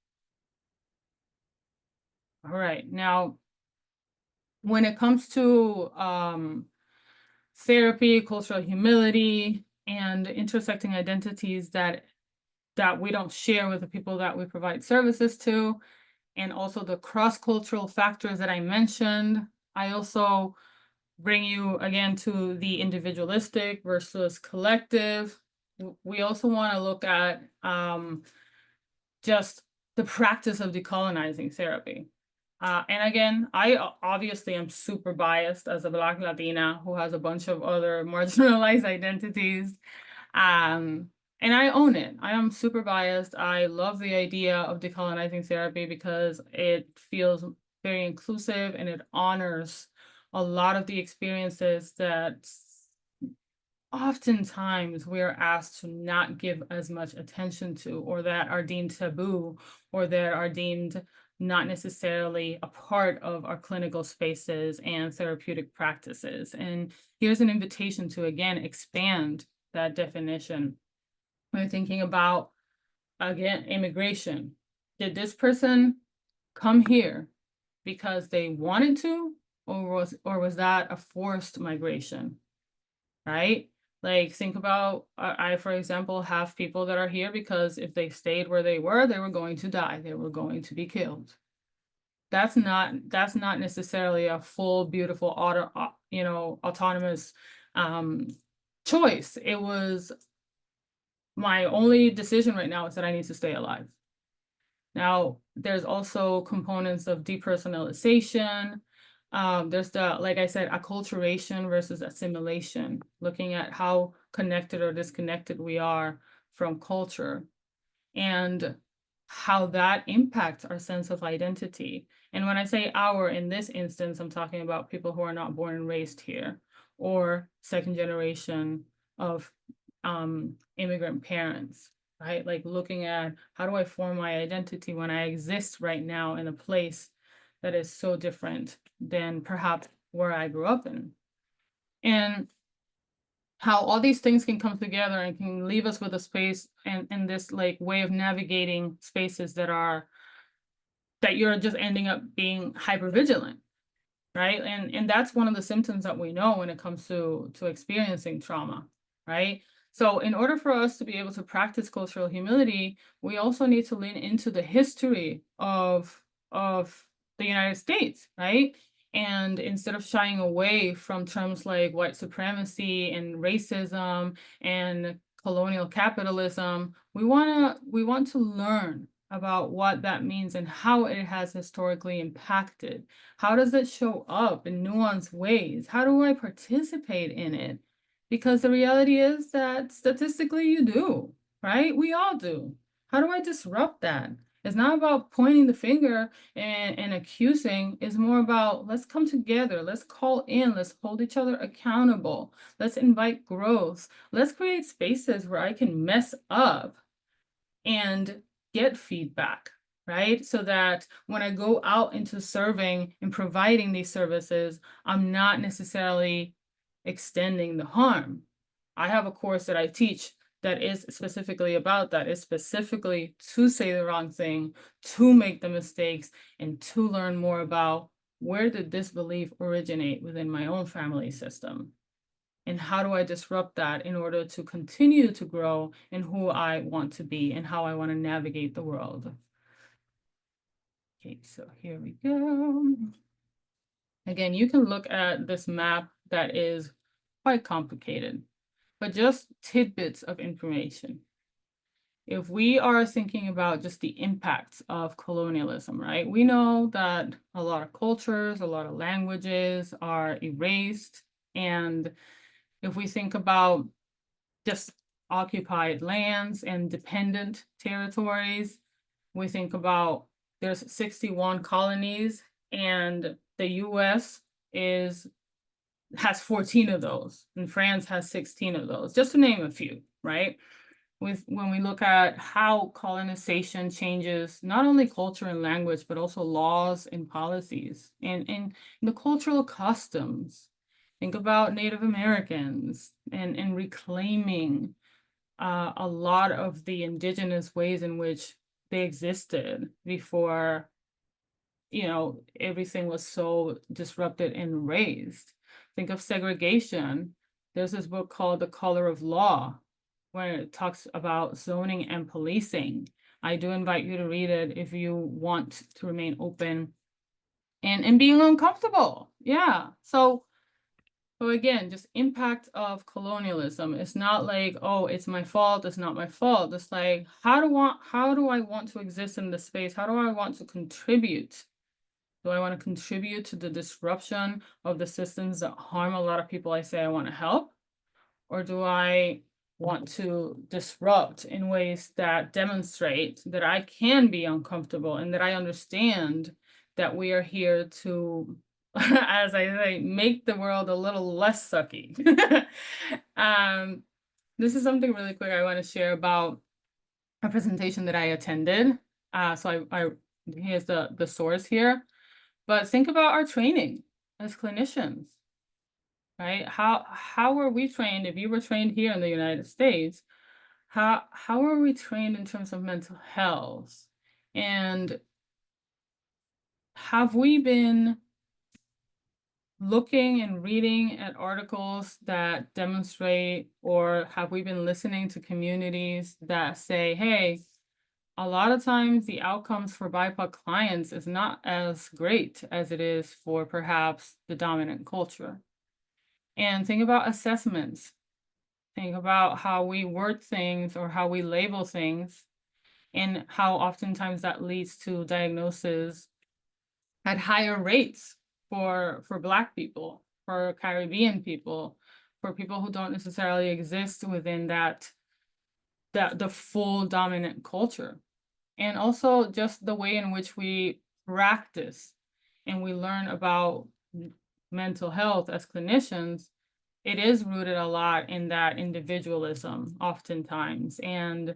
All right. Now, when it comes to therapy, cultural humility, and intersecting identities that we don't share with the people that we provide services to, and also the cross-cultural factors that I mentioned, I also bring you again to the individualistic versus collective. We also want to look at just the practice of decolonizing therapy. And again, I obviously am super biased as a Black Latina who has a bunch of other marginalized identities. Um, and I own it. I am super biased. I love the idea of decolonizing therapy because it feels very inclusive and it honors a lot of the experiences that oftentimes we are asked to not give as much attention to, or that are deemed taboo, or that are deemed not necessarily a part of our clinical spaces and therapeutic practices. And here's an invitation to, again, expand that definition. We're thinking about, again, immigration. Did this person come here because they wanted to, or was that a forced migration? Right? Like, think about, I, for example, have people that are here because if they stayed where they were going to die. They were going to be killed. That's not necessarily a full, beautiful, autonomous choice. It was my only decision right now is that I need to stay alive. Now, there's also components of depersonalization. There's like I said, acculturation versus assimilation, looking at how connected or disconnected we are from culture. And how that impacts our sense of identity. And when I say our, in this instance, I'm talking about people who are not born and raised here, or second generation of immigrant parents, right? Like looking at how do I form my identity when I exist right now in a place that is so different than perhaps where I grew up in. And how all these things can come together and can leave us with a space and this like way of navigating spaces that you're just ending up being hyper vigilant, right? And that's one of the symptoms that we know when it comes to experiencing trauma, right? So in order for us to be able to practice cultural humility, we also need to lean into the history of the United States, right? And instead of shying away from terms like white supremacy and racism and colonial capitalism, we want to learn about what that means and how it has historically impacted. How does it show up in nuanced ways? How do I participate in it? Because the reality is that statistically you do, right? We all do. How do I disrupt that? It's not about pointing the finger and accusing. It's more about let's come together, let's call in, let's hold each other accountable, let's invite growth, let's create spaces where I can mess up and get feedback, right? So that when I go out into serving and providing these services, I'm not necessarily extending the harm. I have a course that I teach that is specifically about that, is specifically to say the wrong thing, to make the mistakes, and to learn more about where did this belief originate within my own family system. And how do I disrupt that in order to continue to grow in who I want to be and how I want to navigate the world? Okay, so here we go. Again, you can look at this map that is quite complicated, but just tidbits of information. If we are thinking about just the impacts of colonialism, right? We know that a lot of cultures, a lot of languages are erased. And if we think about just occupied lands and dependent territories, we think about there's 61 colonies and the US has 14 of those and France has 16 of those, just to name a few, right? When we look at how colonization changes not only culture and language, but also laws and policies and the cultural customs. Think about Native Americans and reclaiming a lot of the indigenous ways in which they existed before, everything was so disrupted and raised. Think of segregation. There's this book called The Color of Law, where it talks about zoning and policing. I do invite you to read it if you want to remain open and being uncomfortable. Yeah. So again, just impact of colonialism. It's not like, oh, it's my fault, it's not my fault. It's like, how do I want to exist in this space? How do I want to contribute? Do I want to contribute to the disruption of the systems that harm a lot of people I say I want to help? Or do I want to disrupt in ways that demonstrate that I can be uncomfortable and that I understand that we are here to, as I say, make the world a little less sucky. This is something really quick I want to share about a presentation that I attended. So here's the source here. But think about our training as clinicians, right? How were we trained? If you were trained here in the United States, how are we trained in terms of mental health? And have we been looking and reading at articles that demonstrate, or have we been listening to communities that say, hey, a lot of times the outcomes for BIPOC clients is not as great as it is for perhaps the dominant culture. And think about assessments. Think about how we word things or how we label things and how oftentimes that leads to diagnosis at higher rates for Black people, for Caribbean people, for people who don't necessarily exist within that the full dominant culture. and also just the way in which we practice and we learn about mental health as clinicians, it is rooted a lot in that individualism oftentimes. And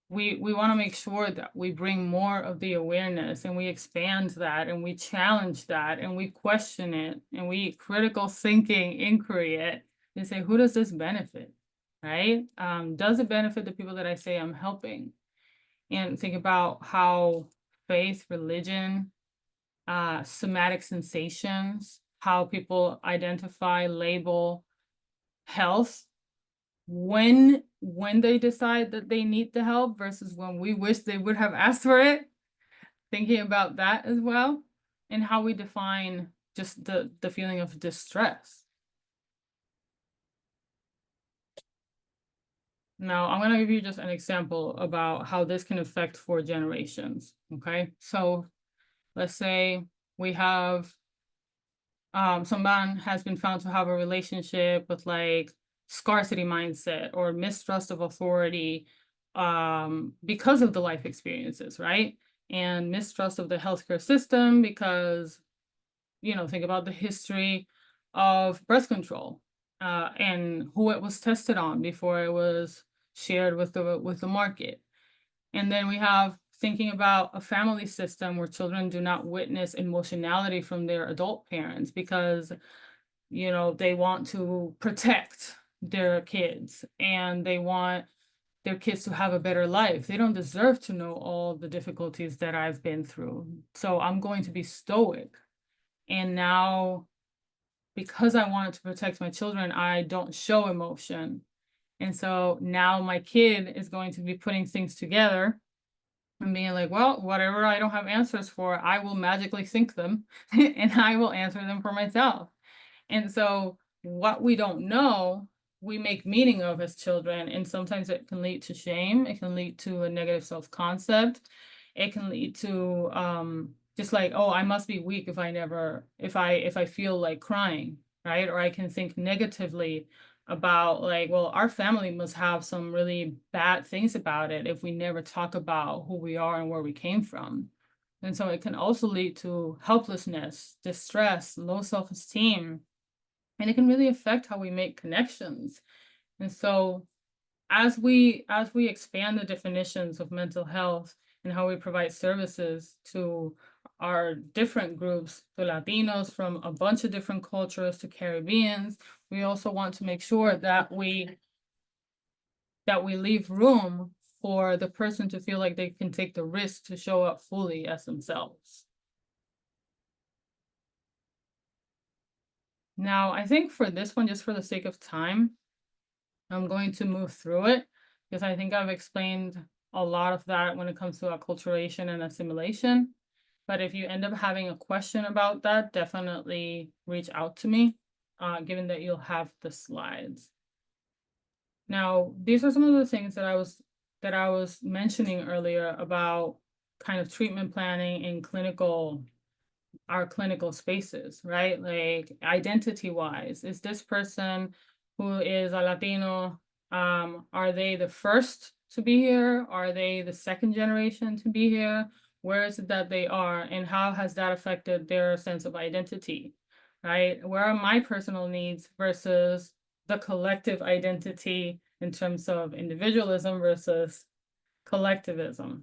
we want to make sure that we bring more of the awareness and we expand that and we challenge that and we question it and we critical thinking inquiry it and say, who does this benefit? Right? Does it benefit the people that I say I'm helping? And think about how faith, religion, somatic sensations, how people identify, label health when they decide that they need the help versus when we wish they would have asked for it, thinking about that as well, and how we define just the feeling of distress. Now, I'm going to give you just an example about how this can affect 4 generations. Okay, so let's say we have someone has been found to have a relationship with like scarcity mindset or mistrust of authority because of the life experiences, right? And mistrust of the healthcare system because, think about the history of birth control and who it was tested on before it was shared with the market. And then we have thinking about a family system where children do not witness emotionality from their adult parents because, they want to protect their kids and they want their kids to have a better life. They don't deserve to know all the difficulties that I've been through. So I'm going to be stoic. And now, because I wanted to protect my children, I don't show emotion. And so now my kid is going to be putting things together and being like, well, whatever I don't have answers for, I will magically think them and I will answer them for myself. And so what we don't know, we make meaning of as children. And sometimes it can lead to shame. It can lead to a negative self-concept. It can lead to just like, oh, I must be weak if I feel like crying, right? Or I can think negatively about like, well, our family must have some really bad things about it if we never talk about who we are and where we came from. And so it can also lead to helplessness, distress, low self-esteem, and it can really affect how we make connections. And so as we expand the definitions of mental health and how we provide services to our different groups, to Latinos from a bunch of different cultures, to Caribbeans, we also want to make sure that we leave room for the person to feel like they can take the risk to show up fully as themselves. Now, I think for this one, just for the sake of time, I'm going to move through it because I think I've explained a lot of that when it comes to acculturation and assimilation. But if you end up having a question about that, definitely reach out to me, given that you'll have the slides. Now, these are some of the things that I was mentioning earlier about kind of treatment planning in our clinical spaces, right? Like identity wise, is this person who is a Latino, are they the first to be here? Are they the second generation to be here? Where is it that they are? And how has that affected their sense of identity, right? Where are my personal needs versus the collective identity in terms of individualism versus collectivism?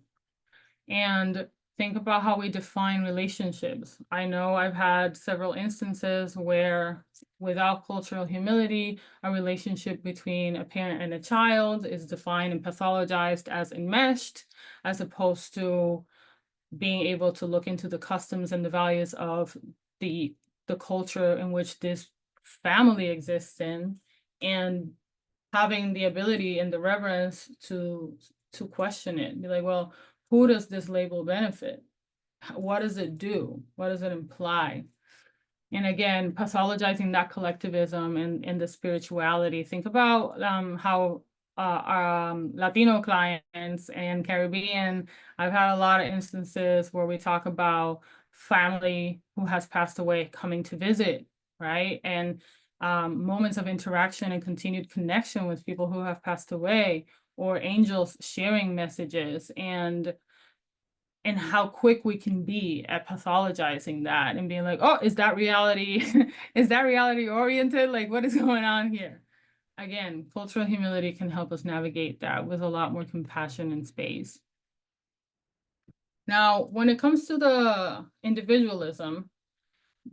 And think about how we define relationships. I know I've had several instances where, without cultural humility, a relationship between a parent and a child is defined and pathologized as enmeshed, as opposed to being able to look into the customs and the values of the culture in which this family exists in, and having the ability and the reverence to question it. Be like, well, who does this label benefit? What does it do? What does it imply? And again, pathologizing that collectivism and the spirituality. Think about how our Latino clients and Caribbean, I've had a lot of instances where we talk about family who has passed away coming to visit, right? And moments of interaction and continued connection with people who have passed away, or angels sharing messages, and how quick we can be at pathologizing that and being like, oh, is that reality? Is that reality oriented? Like, what is going on here? Again, cultural humility can help us navigate that with a lot more compassion and space. Now, when it comes to the individualism,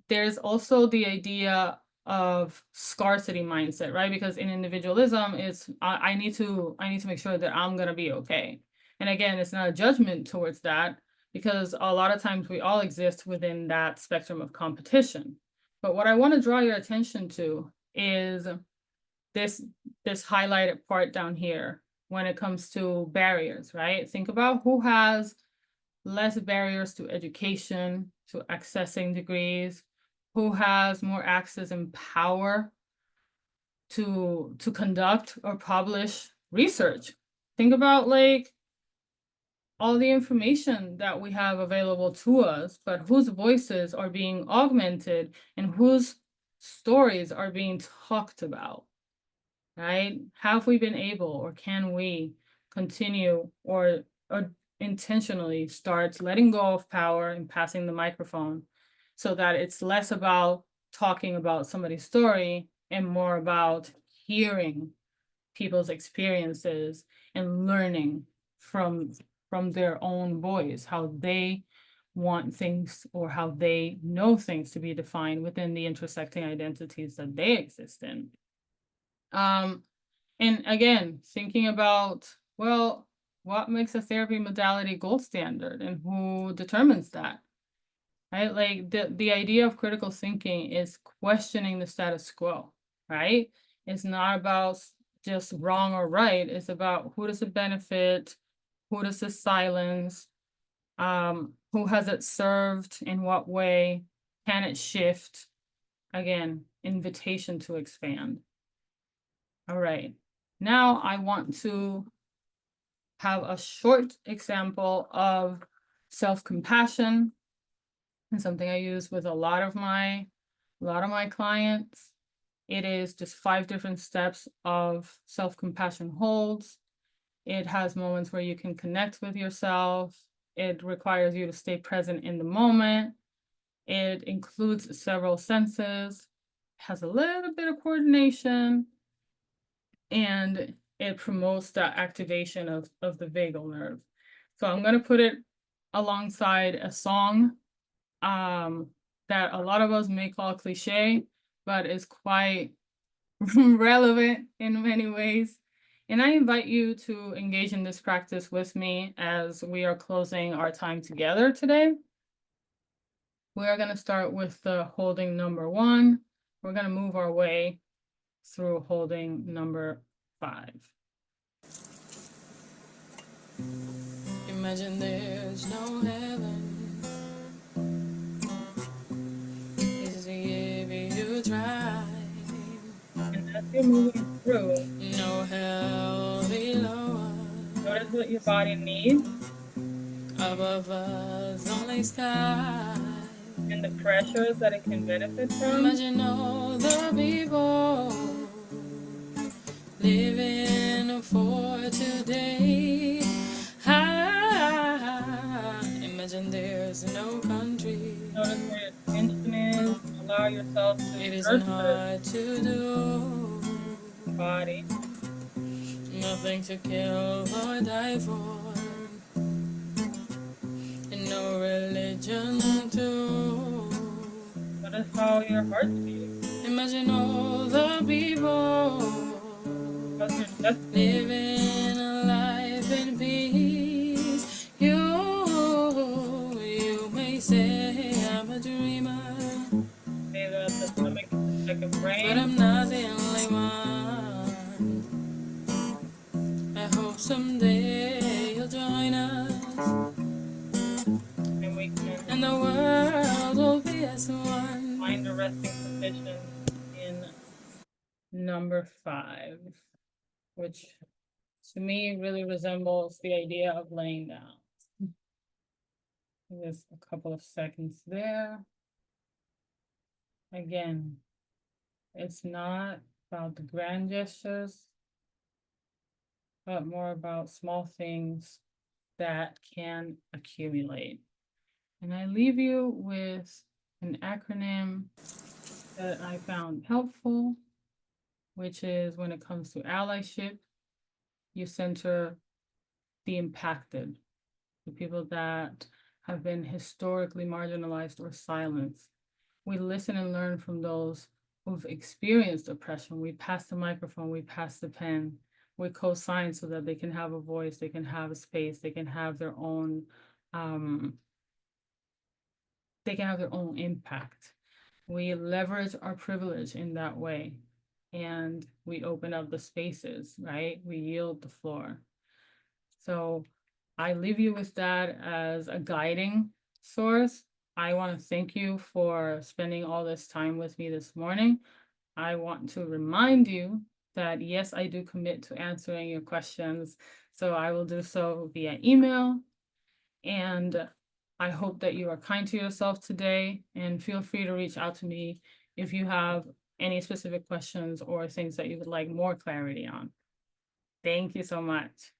there's also the idea of scarcity mindset, right? Because in individualism, it's I need to make sure that I'm gonna be okay. And again, it's not a judgment towards that, because a lot of times we all exist within that spectrum of competition. But what I want to draw your attention to is this this highlighted part down here when it comes to barriers, right? Think about who has less barriers to education, to accessing degrees, who has more access and power to conduct or publish research. Think about like all the information that we have available to us, but whose voices are being augmented and whose stories are being talked about, right? Have we been able, or can we continue, or intentionally start letting go of power and passing the microphone, so that it's less about talking about somebody's story and more about hearing people's experiences and learning from their own voice, how they want things or how they know things to be defined within the intersecting identities that they exist in. And again, thinking about, well, what makes a therapy modality gold standard and who determines that? Right? Like the idea of critical thinking is questioning the status quo, right? It's not about just wrong or right. It's about who does it benefit, who does it silence, who has it served, in what way, can it shift? Again, invitation to expand. All right. Now I want to have a short example of self-compassion, and something I use with a lot of my clients. It is just 5 different steps of self-compassion holds. It has moments where you can connect with yourself. It requires you to stay present in the moment. It includes several senses, has a little bit of coordination, and it promotes the activation of the vagal nerve. So I'm going to put it alongside a song that a lot of us may call cliche, but is quite relevant in many ways. And I invite you to engage in this practice with me as we are closing our time together today. We are going to start with the holding number 1. We're going to move our way through holding number 5. Imagine there's no heaven. It's if you try. And as you're moving through, No hell below notice what your body needs us. Above us, only sky. and the pressures that it can benefit from. Imagine all the people living for today. Imagine there's no country. Notice where your tension is. Allow yourself to It isn't nurture hard to do. your body. Nothing to kill or die for. And no religion too. Notice how your heart's beating. Imagine all the people How's your chest feeling? living a life in peace. You may say I'm a dreamer, Say that the stomach is the second but brain. I'm not the only one. I hope someday you'll join us, And we can and the world will be as one. find a resting position in number 5, which to me really resembles the idea of laying down. Just a couple of seconds there. Again, It's not about the grand gestures, but more about small things that can accumulate. And I leave you with an acronym that I found helpful, which is when it comes to allyship, you center the impacted, the people that have been historically marginalized or silenced. We listen and learn from those who've experienced oppression. We pass the microphone, we pass the pen, we co-sign so that they can have a voice, they can have a space, they can have their own um, impact. We leverage our privilege in that way, and we open up the spaces, right? We yield the floor. So I leave you with that as a guiding source. I want to thank you for spending all this time with me this morning. I want to remind you that yes, I do commit to answering your questions. So I will do so via email. And I hope that you are kind to yourself today, and feel free to reach out to me if you have any specific questions or things that you would like more clarity on. Thank you so much.